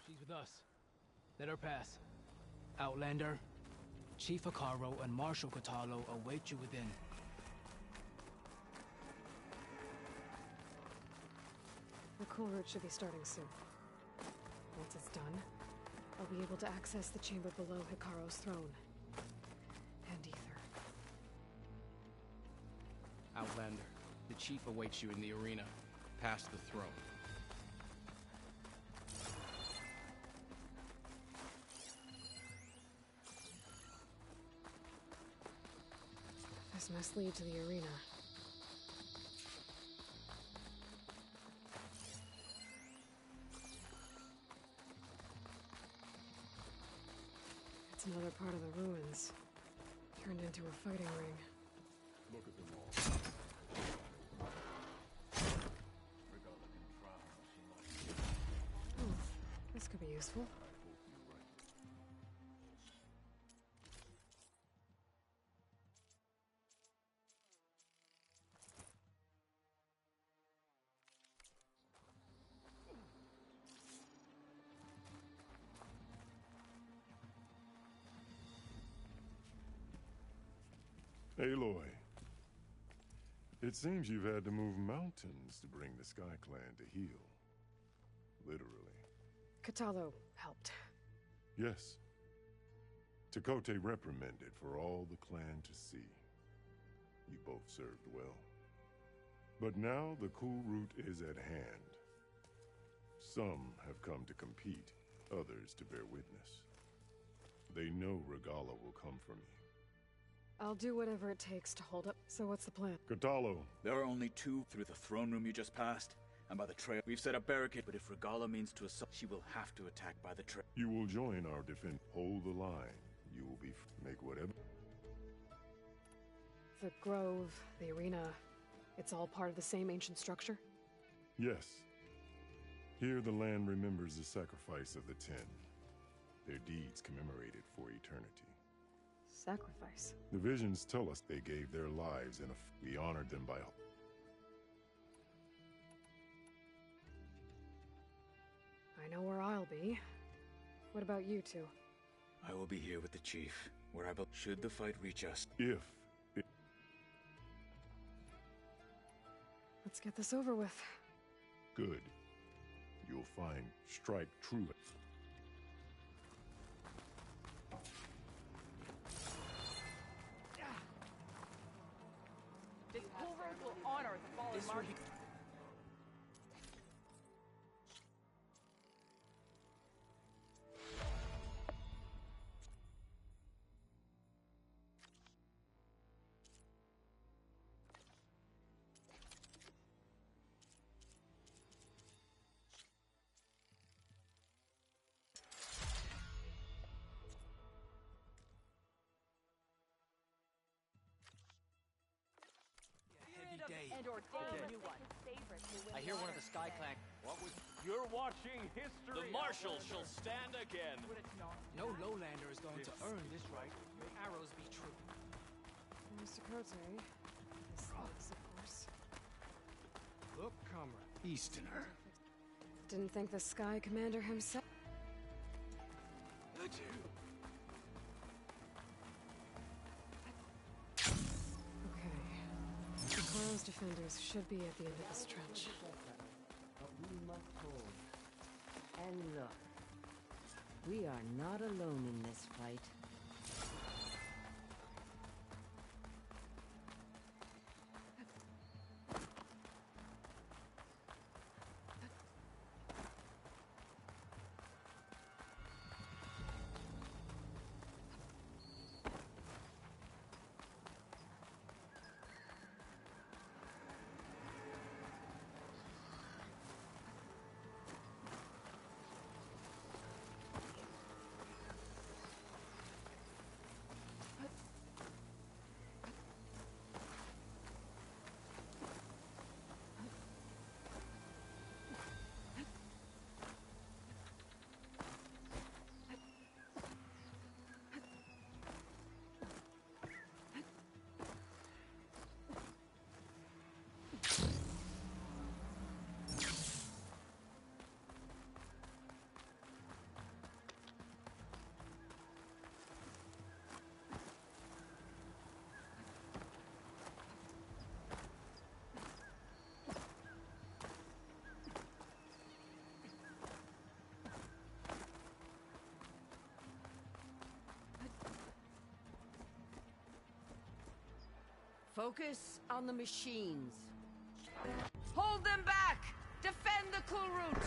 She's with us. Let her pass. Outlander, Chief Akaro and Marshal Katalo await you within. The cool route should be starting soon. Once it's done, I'll be able to access the chamber below Hikaro's throne. And Aether. Outlander, the chief awaits you in the arena, past the throne. This must lead to the arena. It's another part of the ruins, turned into a fighting ring. Look at them all. Oh, this could be useful. Aloy, it seems you've had to move mountains to bring the Sky Clan to heal. Literally. Katalo helped. Yes. Tekote reprimanded for all the clan to see. You both served well. But now the cool route is at hand. Some have come to compete, others to bear witness. They know Regala will come for me. I'll do whatever it takes to hold up. So what's the plan? Katalo. There are only two through the throne room you just passed, and by the trail. We've set a barricade, but if Regala means to assault, she will have to attack by the trail. You will join our defense. Hold the line. You will be make whatever. The grove, the arena, it's all part of the same ancient structure? Yes. Here the land remembers the sacrifice of the 10. Their deeds commemorated for eternity. Sacrifice? The visions tell us they gave their lives and we honored them by... I know where I'll be. What about you two? I will be here with the chief, where I should the fight reach us. If... Let's get this over with. Good. You'll find strike true. This cool road will honor the fallen mark. And ordain a new one. I hear one of the Sky Clan. What was... You're watching history. The Marshal shall stand again. No lowlander is going to earn this right. Your arrows be true. Mr. Cote, this is, of course. Look, comrade. Easterner. Didn't think the Sky Commander himself... Carl's defenders should be at the end of this trench. But we must hold. And look, we are not alone in this fight. Focus on the machines. Hold them back! Defend the cool route!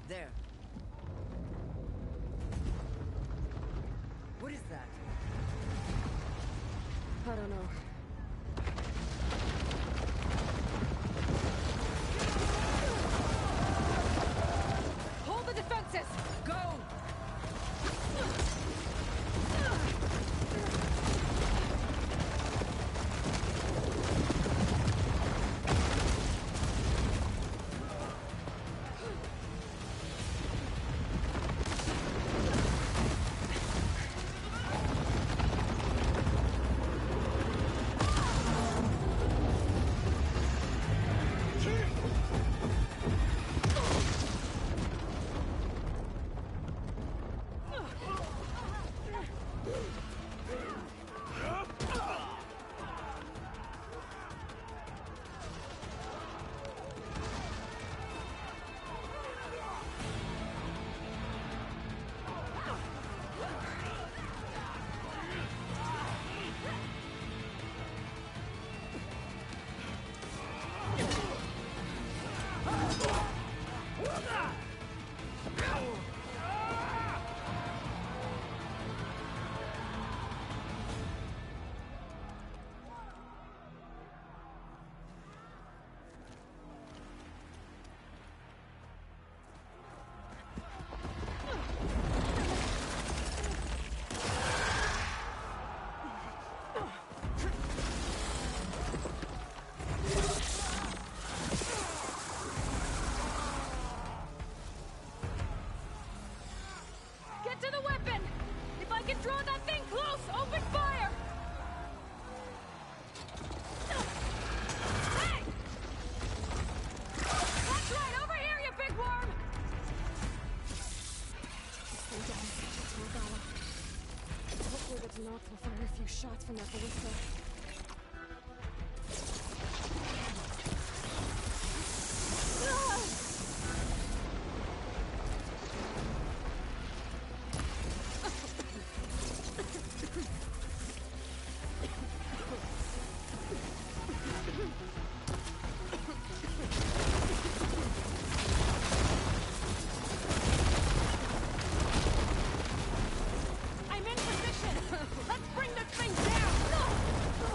There. What is that? I don't know. Hold the defenses! Go! To the weapon! If I can draw that thing close, open fire! Hey! That's right, over here, you big worm! Stay down, Morgana. Hopefully the Tanakh will fire a few shots from that ballista. I'm in position! Let's bring this thing down!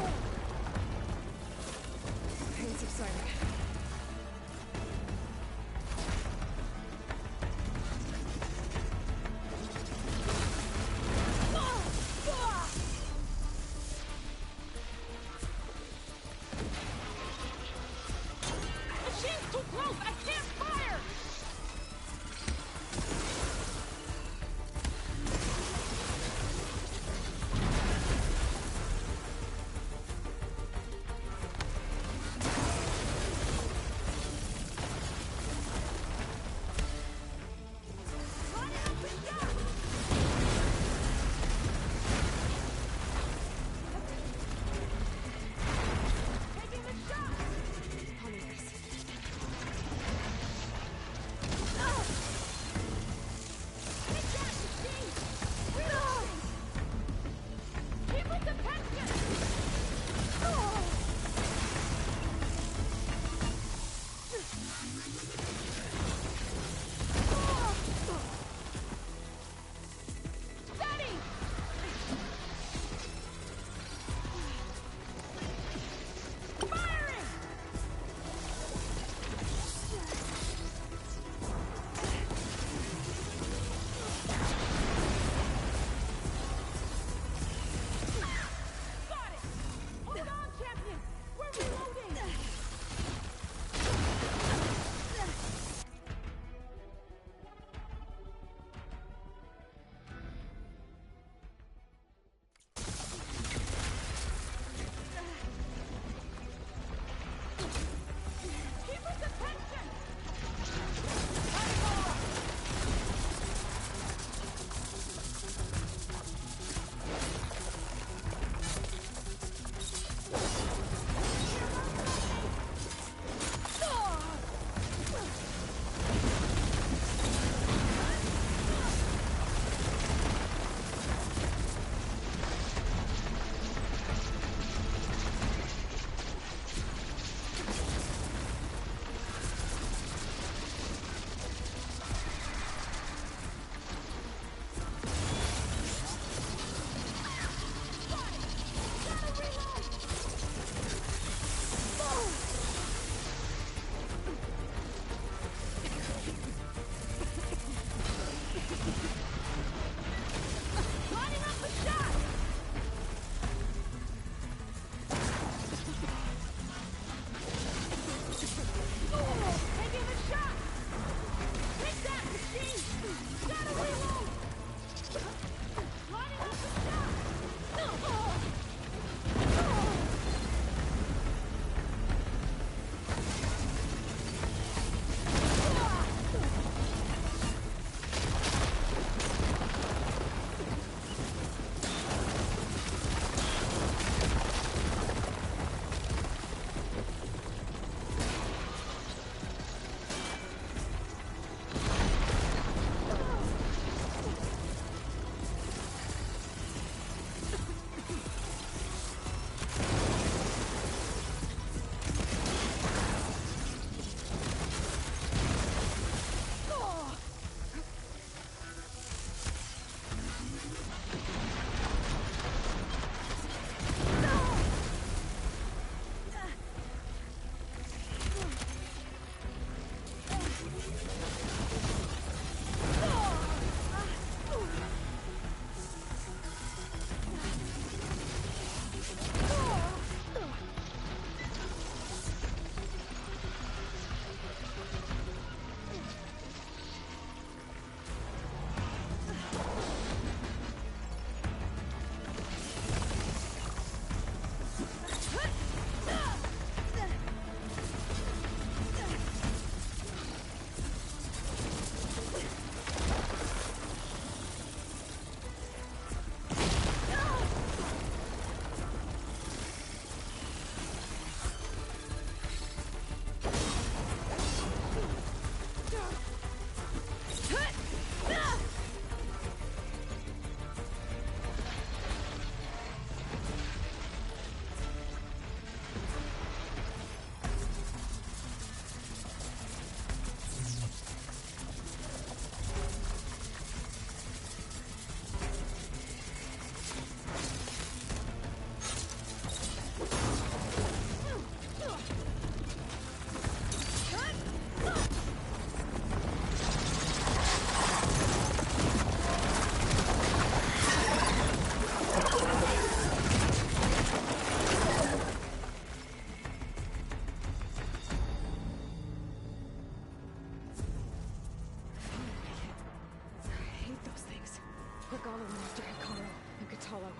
Regala went after Hikaru and Katalo.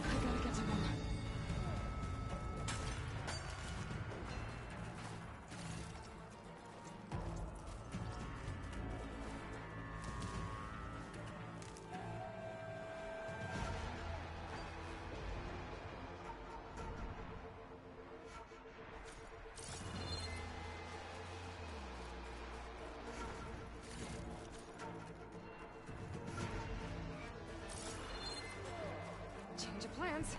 I gotta get to them. Change of plans.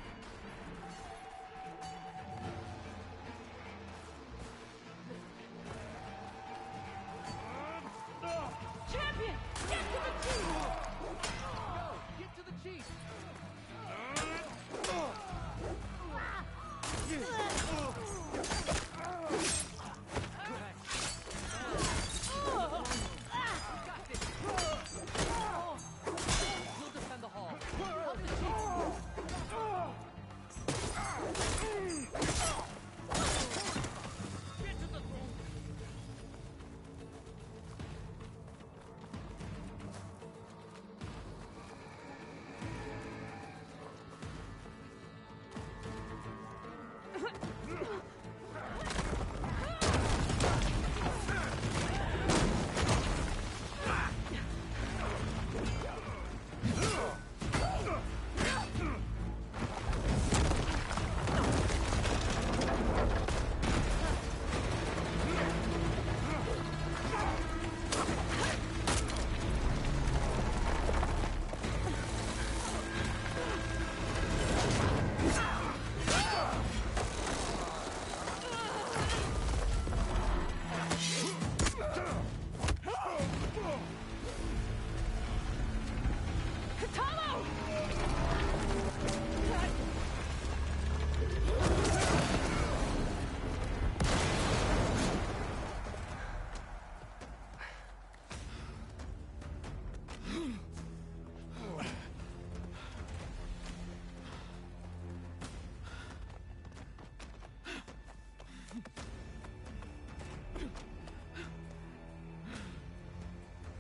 Champion! Get to the chief! Go! Get to the chief! We'll defend the hall. Help the chief! Get to the throne!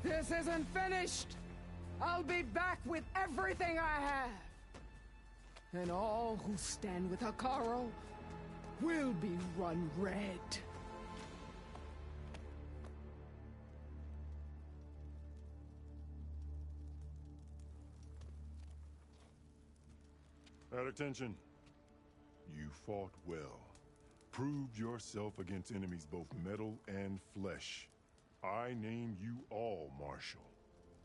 This isn't finished! I'll be back with everything I have! And all who stand with Hikaru will be run red. At attention. You fought well. Proved yourself against enemies both metal and flesh. I name you all Marshal.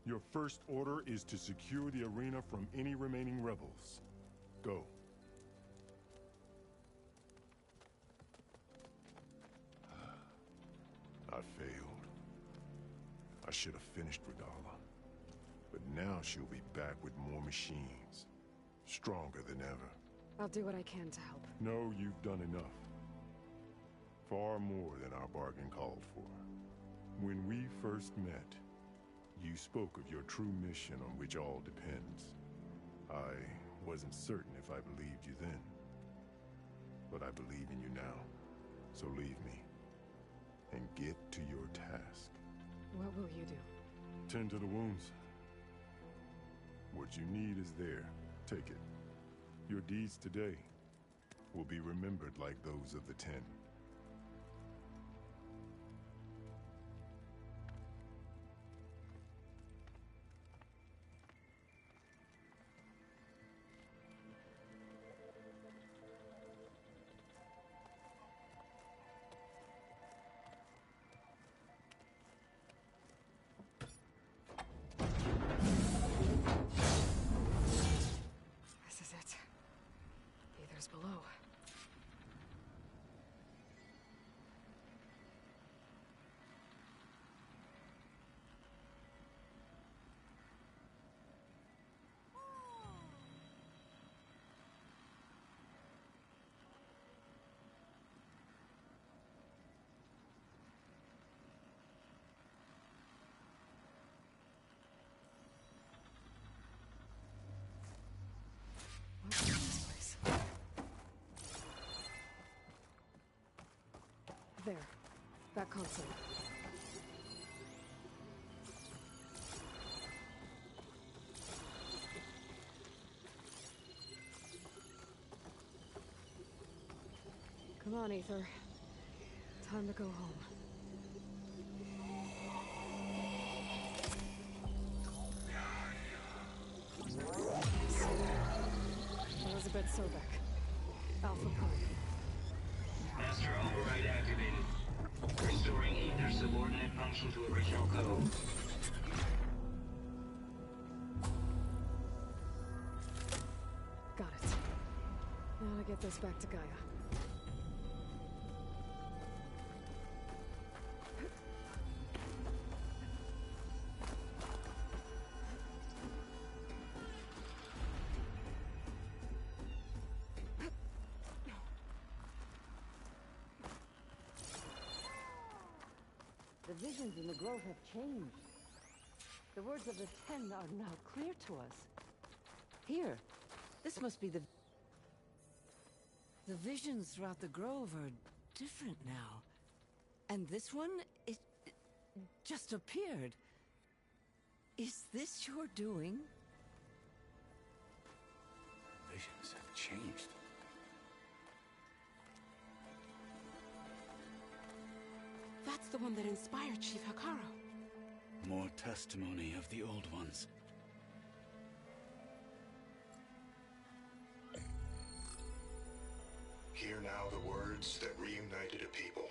Your first order is to secure the arena from any remaining rebels. Go. I failed. I should have finished Regala. But now she'll be back with more machines. Stronger than ever. I'll do what I can to help. No, you've done enough. Far more than our bargain called for. When we first met, you spoke of your true mission on which all depends. I wasn't certain if I believed you then. But I believe in you now. So leave me. And get to your task. What will you do? Tend to the wounds. What you need is there. Take it. Your deeds today will be remembered like those of the 10. This is it. Aether's below. What's this place? There. That console. Come on, Aether. Time to go home. Elizabeth Sobek. Alpha Prime. Master override activated. Restoring Aether subordinate function to original code. Got it. Now to get this back to Gaia. The visions in the grove have changed. The words of the Ten are now clear to us. Here, this must be the... The visions throughout the grove are different now. And this one, it just appeared. Is this your doing? Visions have changed. That's the one that inspired Chief Hikaru. More testimony of the old ones. Hear now the words that reunited a people.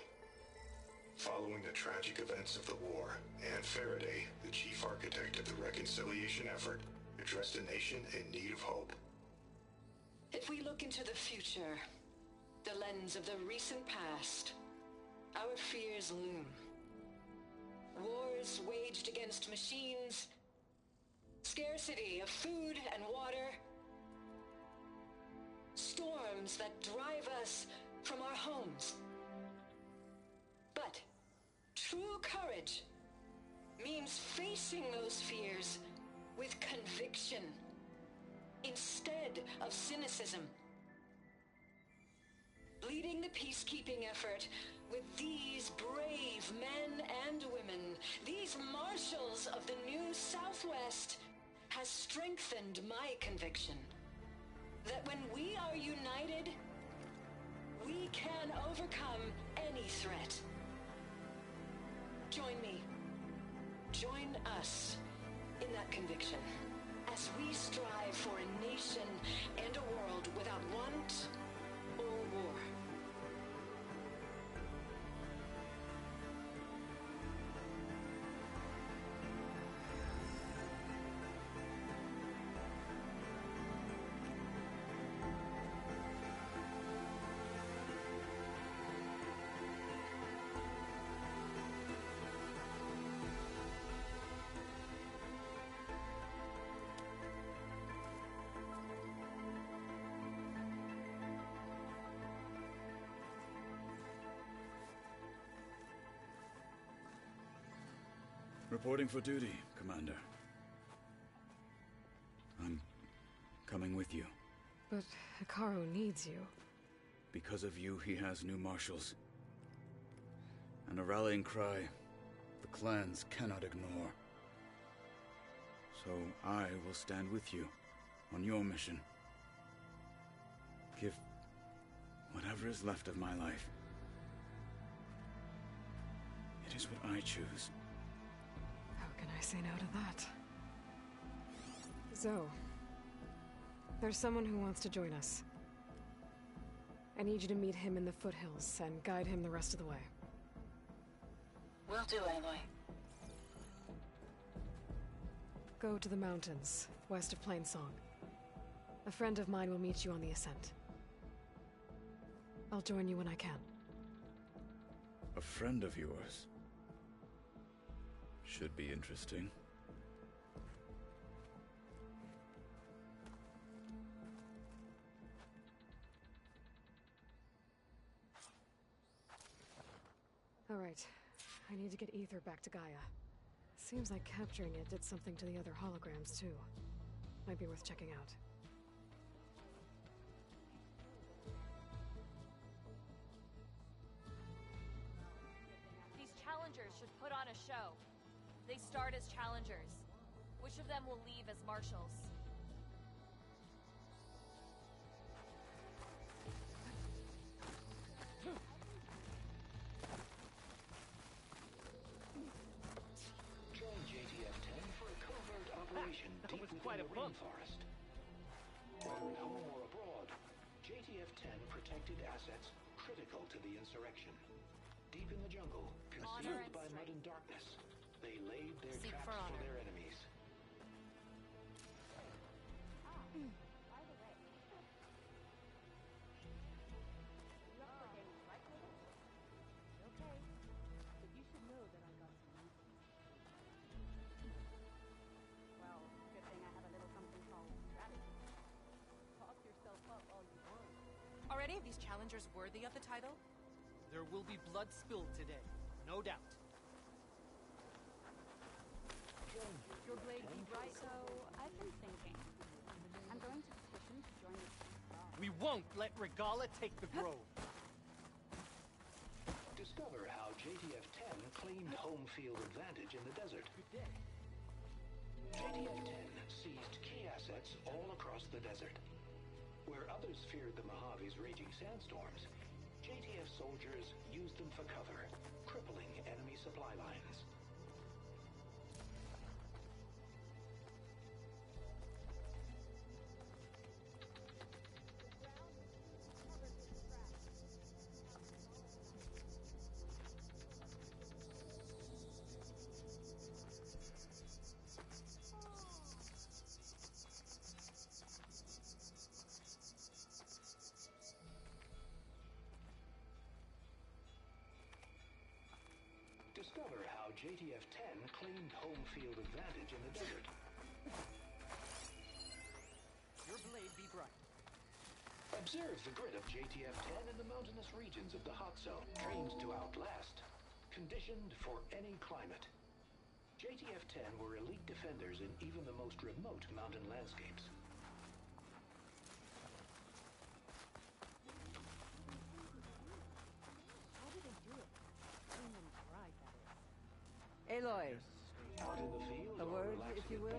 Following the tragic events of the war, Anne Faraday, the chief architect of the reconciliation effort, addressed a nation in need of hope. If we look into the future, the lens of the recent past, our fears loom. Wars waged against machines, scarcity of food and water, storms that drive us from our homes. But true courage means facing those fears with conviction instead of cynicism. Leading the peacekeeping effort with these brave men and women, these marshals of the new Southwest, has strengthened my conviction that when we are united, we can overcome any threat. Join me. Join us in that conviction as we strive for a nation and a world without want or war. Reporting for duty, Commander. I'm coming with you. But Hikaru needs you. Because of you, he has new marshals. And a rallying cry the clans cannot ignore. So I will stand with you on your mission. Give whatever is left of my life. It is what I choose. How can I say no to that? Zoe, there's someone who wants to join us. I need you to meet him in the foothills and guide him the rest of the way. Will do, Aloy. Go to the mountains, west of Plainsong. A friend of mine will meet you on the ascent. I'll join you when I can. A friend of yours? Should be interesting. All right. I need to get Aether back to Gaia. Seems like capturing it did something to the other holograms, too. Might be worth checking out. These challengers should put on a show. They start as challengers. Which of them will leave as marshals? deep within the rainforest. Whether at home or abroad, JTF-10 protected assets critical to the insurrection. Deep in the jungle, concealed by mud and darkness, they laid their traps for their enemies. Are any of these challengers worthy of the title? There will be blood spilled today, no doubt. Your blade be bright. So, I've been thinking. I'm going to petition to join the We won't let Regala take the grove. Discover how JTF-10 claimed home field advantage in the desert. JTF-10 seized key assets all across the desert. Where others feared the Mojave's raging sandstorms, JTF soldiers used them for cover, crippling enemy supply lines. Discover how JTF-10 claimed home field advantage in the desert. Your blade be bright. Observe the grit of JTF-10 in the mountainous regions of the hot zone, trained to outlast, conditioned for any climate. JTF-10 were elite defenders in even the most remote mountain landscapes. Aloy, Out in the field, a word, if you will?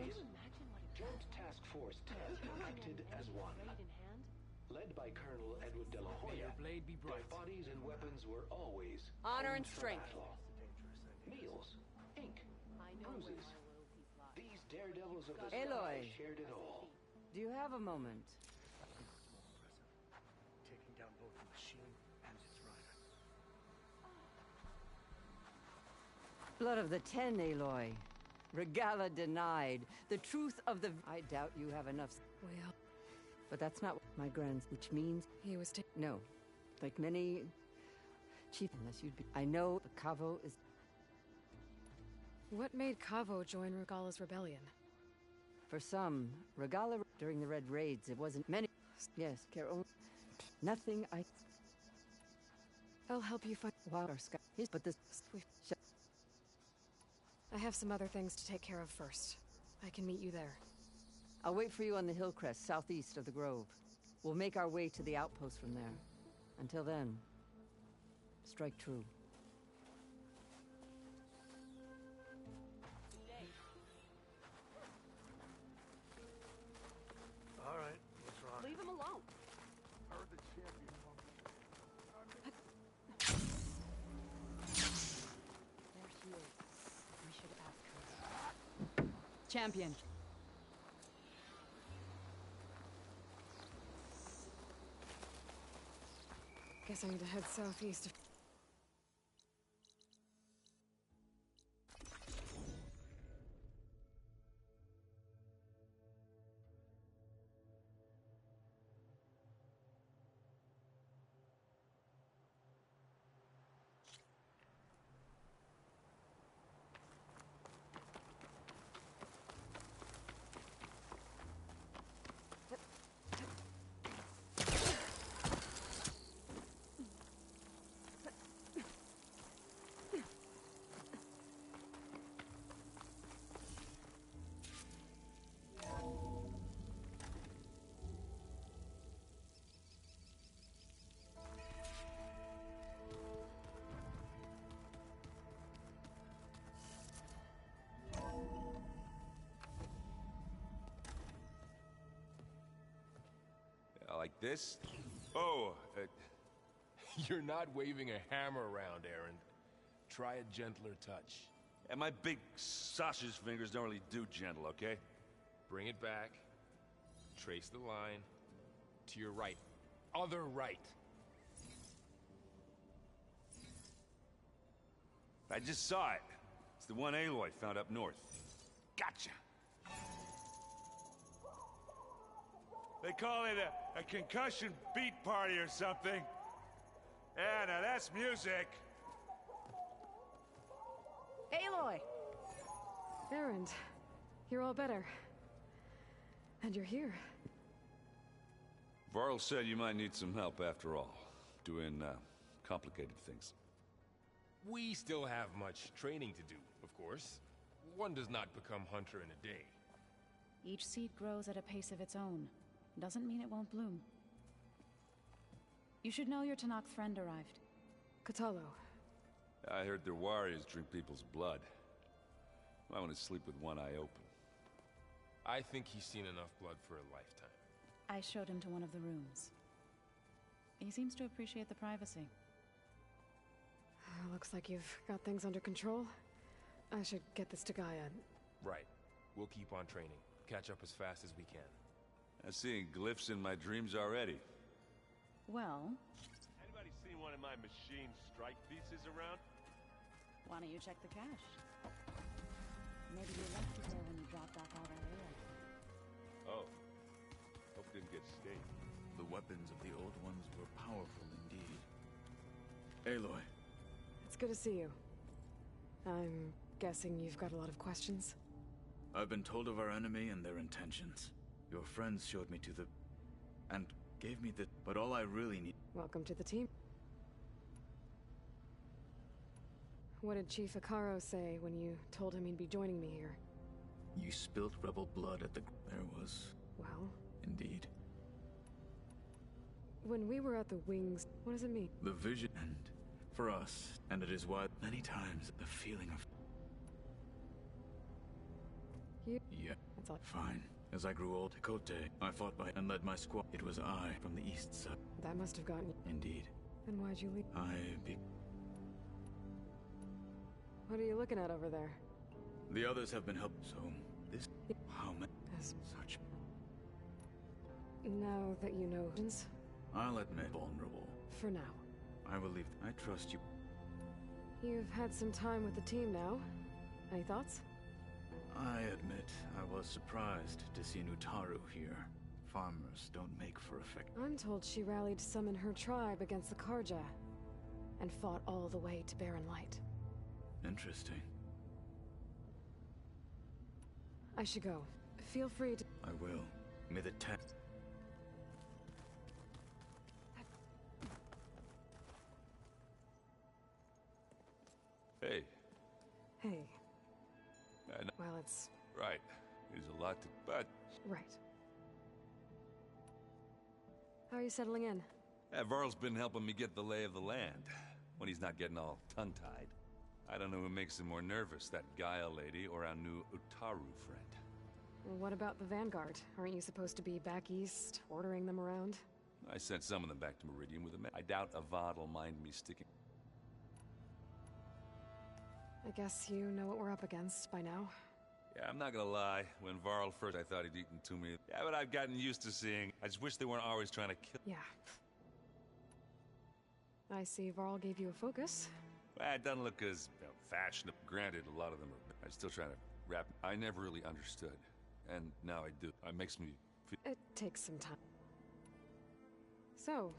Joint Task Force 10 acted as one. Led by Colonel Edward De La Hoya, blade be bright. their bodies and weapons were always honor armed and for strength. battle. Meals, ink, bruises. These daredevils of the Aloy. sky shared it all. Do you have a moment? Taking down both the machine and its rider. Blood of the Ten, Aloy. Regala denied. The truth of the... I doubt you have enough... Well... But that's not my grand's, which means... He was No. Like many... Chief, unless you'd be... I know the Cavo is... What made Cavo join Regala's rebellion? For some, Regala... During the Red Raids, it wasn't many... Yes, care only... Nothing I... I'll help you find... Wow, our sky... But this... I have some other things to take care of first. I can meet you there. I'll wait for you on the hill crest, southeast of the grove. We'll make our way to the outpost from there. Until then, strike true. All right, what's wrong? Leave him alone. Heard the champion. There she is. We should ask her. Champion. Guess I need to head southeast. Like this? Oh, You're not waving a hammer around, Aaron. Try a gentler touch. and my big sausage fingers don't really do gentle, okay? Bring it back. Trace the line. To your right. Other right. I just saw it. It's the one Aloy found up north. Gotcha. They call it a concussion beat party or something. Yeah, now that's music. Aloy! Erend, you're all better. And you're here. Varl said you might need some help after all. Doing, complicated things. We still have much training to do, of course. One does not become hunter in a day. Each seed grows at a pace of its own. Doesn't mean it won't bloom. You should know your Tanakh friend arrived. Kotallo. I heard their warriors drink people's blood. I want to sleep with one eye open. I think he's seen enough blood for a lifetime. I showed him to one of the rooms. He seems to appreciate the privacy. Looks like you've got things under control. I should get this to Gaia. Right. We'll keep on training. Catch up as fast as we can. I'm seeing glyphs in my dreams already. Well... Anybody seen one of my machine strike pieces around? Why don't you check the cache? Maybe you left it there when you dropped off all that air. Oh. Hope it didn't get stained. The weapons of the old ones were powerful indeed. Aloy. It's good to see you. I'm guessing you've got a lot of questions? I've been told of our enemy and their intentions. Your friends showed me to the... and gave me the... but all I really need... Welcome to the team. What did Chief Akaro say when you told him he'd be joining me here? You spilt rebel blood at the... There was... Well? Indeed. When we were at the Wings, what does it mean? The vision and for us, and it is why many times the feeling of... You? Yeah. That's all. Fine. As I grew old, Kote, I fought by and led my squad. It was I from the east side. That must have gotten you. Indeed. Then why'd you leave? What are you looking at over there? The others have been helped, so... This... How many... Such... Now that you know... I'll admit vulnerable. For now. I will leave. I trust you. You've had some time with the team now. Any thoughts? I admit, I was surprised to see Nutaru here. Farmers don't make for effect. I'm told she rallied some in her tribe against the Karja, and fought all the way to Barren Light. Interesting. I should go. Feel free to... I will. May the ten... Hey. Hey. I know. Well, it's... Right. There's a lot to... but... Right. How are you settling in? Varl's been helping me get the lay of the land, when he's not getting all tongue-tied. I don't know who makes him more nervous, that Gaia lady or our new Utaru friend. Well, what about the Vanguard? Aren't you supposed to be back east, ordering them around? I sent some of them back to Meridian with a I doubt Avad will mind me sticking... I guess you know what we're up against by now. Yeah, I'm not gonna lie. When Varl first, I thought he'd eaten to me. Yeah, but I've gotten used to seeing. I just wish they weren't always trying to kill. Yeah. I see Varl gave you a focus. Well, it doesn't look as fashionable. Granted, a lot of them are... I'm still trying to wrap... I never really understood. And now I do. It makes me feel... It takes some time. So,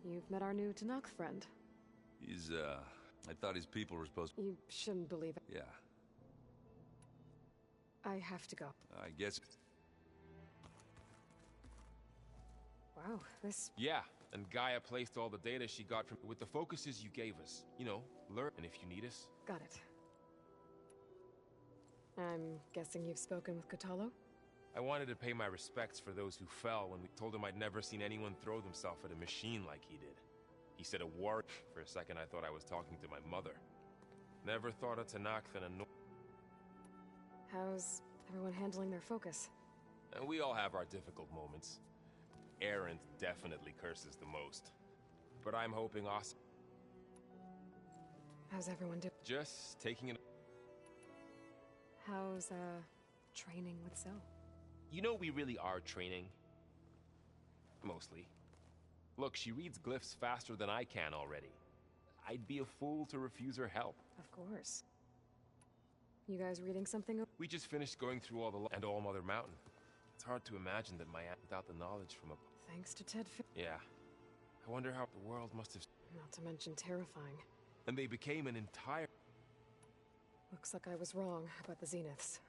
you've met our new Tanakh friend. He's, I thought his people were supposed... You shouldn't believe it. Yeah. I have to go. I guess... Wow, this... Yeah, and Gaia placed all the data she got from... with the focuses you gave us. You know, learn, and if you need us... Got it. I'm guessing you've spoken with Kotallo? I wanted to pay my respects for those who fell when we told him I'd never seen anyone throw themselves at a machine like he did. He said a war... For a second, I thought I was talking to my mother. Never thought of Tanakh than a... How's everyone handling their focus? And we all have our difficult moments. Erend definitely curses the most. But I'm hoping Os... How's everyone doing? Just taking it... How's, training with Zoe? You know we really are training. Mostly. Look, she reads glyphs faster than I can already. I'd be a fool to refuse her help. Of course. You guys reading something? We just finished going through all the and All Mother Mountain. It's hard to imagine that my aunt without the knowledge from a... Thanks to Ted. Yeah. I wonder how the world must have... Not to mention terrifying. And they became an entire... Looks like I was wrong about the Zeniths.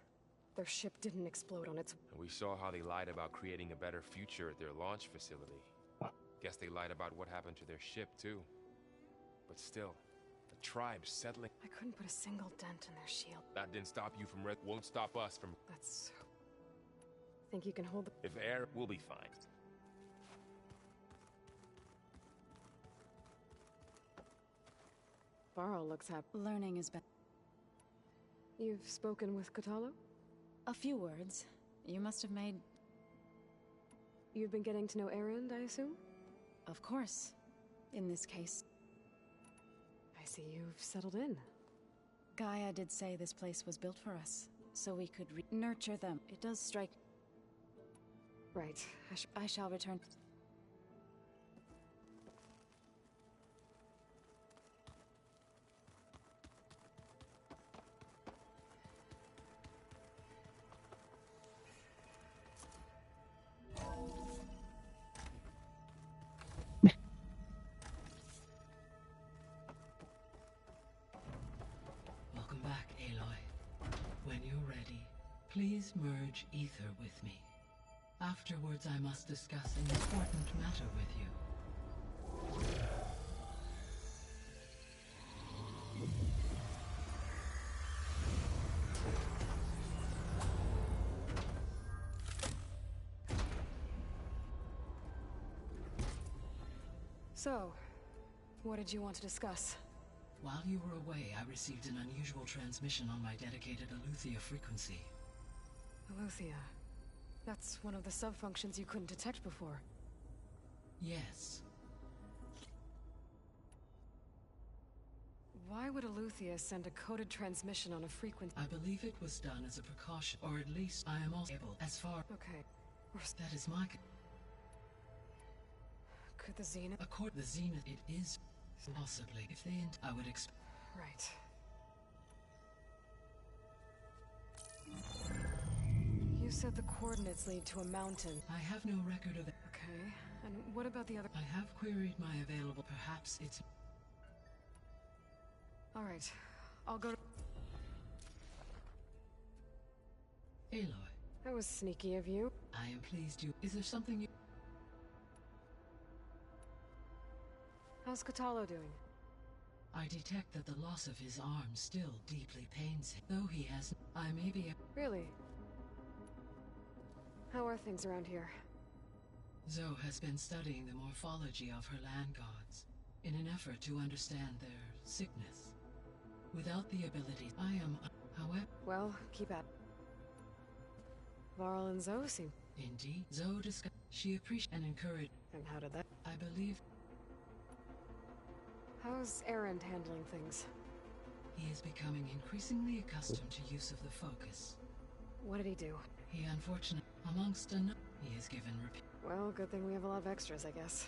Their ship didn't explode on its... And we saw how they lied about creating a better future at their launch facility. Guess they lied about what happened to their ship, too. But still, the tribe settling... I couldn't put a single dent in their shield. That didn't stop you from won't stop us from... Let's... Think you can hold the... If air, we'll be fine. Varl looks happy. Learning is better. You've spoken with Kotallo? A few words. You must have made... You've been getting to know Erend, I assume? Of course. In this case. I see you've settled in. Gaia did say this place was built for us, so we could nurture them. It does strike... Right. I shall return. Welcome back, Aloy. When you're ready, please merge Aether with me. Afterwards, I must discuss an important matter with you. So, what did you want to discuss? While you were away, I received an unusual transmission on my dedicated Aletheia frequency. Aletheia. That's one of the sub-functions you couldn't detect before. Yes. Why would Aletheia send a coded transmission on a frequency? I believe it was done as a precaution, or at least I am also able, as far... Okay. That is my... Could the Zenith... The Zenith, it is... Possibly. If they... I would expect... Right. You said the coordinates lead to a mountain. I have no record of it. Okay. And what about the other... I have queried my available... Perhaps it's... Alright. I'll go to... Aloy. That was sneaky of you. I am pleased you... Is there something you... How's Kotallo doing? I detect that the loss of his arm still deeply pains him. Though he has... I may be... Really? How are things around here? Zoe has been studying the morphology of her land gods, in an effort to understand their sickness. Without the ability, I am... However... Well, keep at... Varl and Zoe seem... Indeed, Zoe discussed... She appreciated and encouraged... And how did that... I believe... How's Erend handling things? He is becoming increasingly accustomed to use of the focus. What did he do? He unfortunately... Amongst another... He is given repeat... Well, good thing we have a lot of extras, I guess.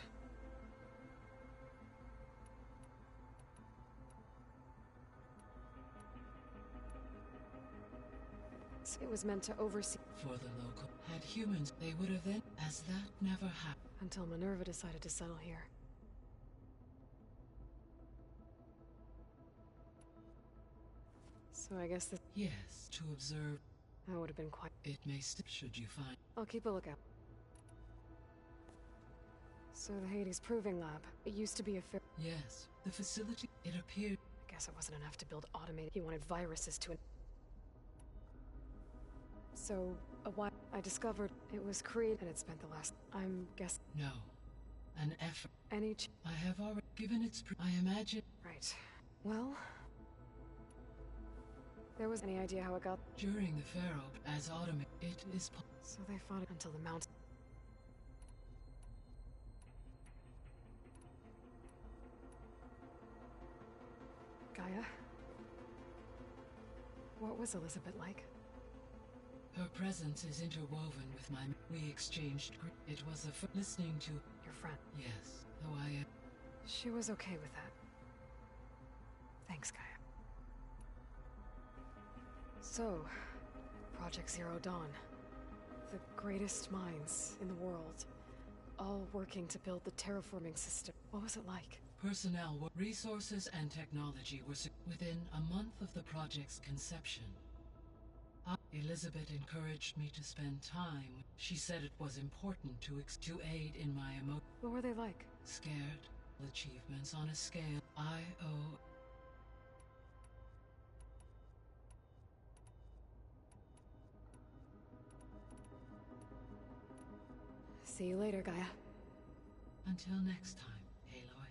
It was meant to oversee... For the local... Had humans, they would have then... As that never happened. Until Minerva decided to settle here. So I guess this... Yes, to observe... That would have been quite... It may should you find... I'll keep a lookout. So the Hades Proving Lab, it used to be a fair... Yes, the facility, it appeared... I guess it wasn't enough to build automated... He wanted viruses to... So, a while... I discovered it was created and it spent the last... I'm guessing... No. An effort. Any I have already given its... I imagine... Right. Well... There was any idea how it got... During the Pharaoh, as automated, it is... So they fought it until the mountain... Gaia? What was Elizabeth like? Her presence is interwoven with my... We exchanged... It was listening to... Your friend? Yes, though I... She was okay with that. Thanks, Gaia. So, Project Zero Dawn. The greatest minds in the world. All working to build the terraforming system. What was it like? Personnel, resources, and technology were within a month of the project's conception. Elizabeth encouraged me to spend time. She said it was important to aid in my What were they like? Scared. Achievements on a scale I owe. See you later, Gaia. Until next time, Aloy.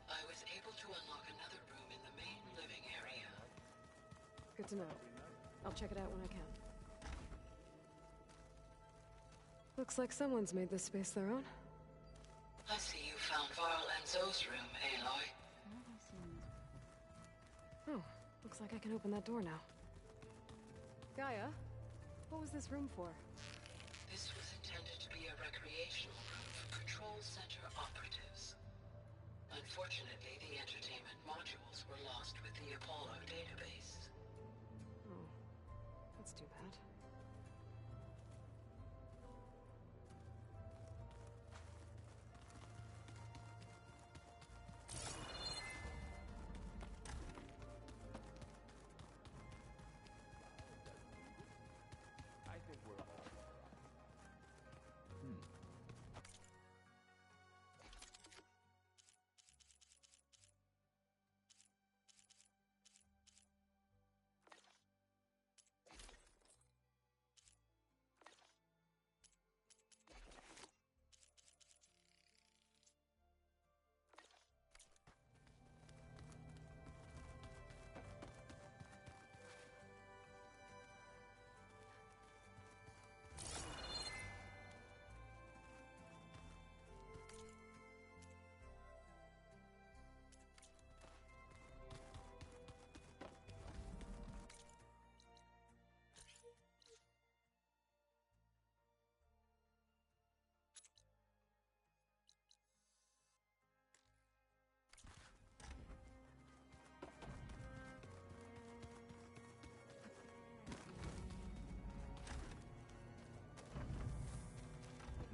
I was able to unlock another room in the main living area. Good to know. I'll check it out when I can. Looks like someone's made this space their own. I see you found Varl and Zoe's room, Aloy. Oh, looks like I can open that door now. Gaia, what was this room for? This was intended to be a recreational room for Control Center operatives. Unfortunately, the entertainment modules were lost with the Apollo database. Oh, that's too bad.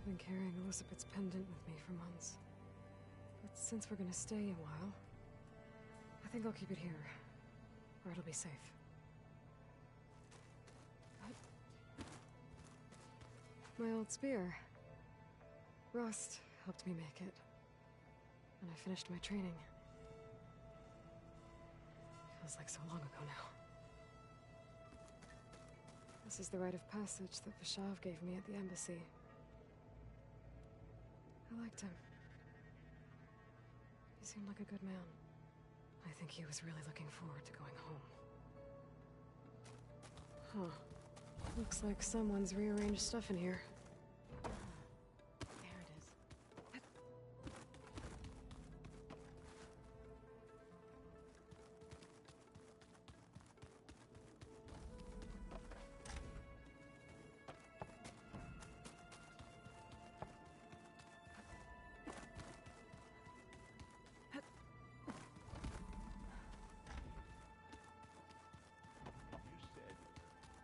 I've been carrying Elizabeth's pendant with me for months. But since we're gonna stay a while, I think I'll keep it here, where it'll be safe. My old spear. Rust helped me make it. And I finished my training. Feels like so long ago now. This is the rite of passage that Vashav gave me at the embassy. I liked him. He seemed like a good man. I think he was really looking forward to going home. Huh. Looks like someone's rearranged stuff in here. There it is.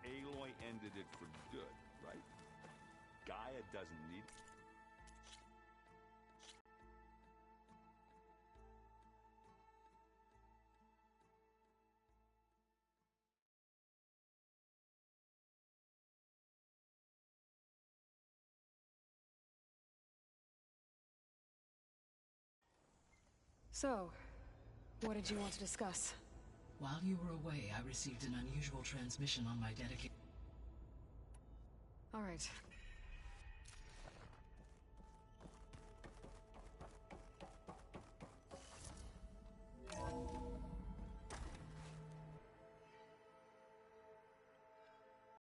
Aloy ended it for good, right? Gaia doesn't need... So, what did you want to discuss? While you were away, I received an unusual transmission on my dedicated... All right.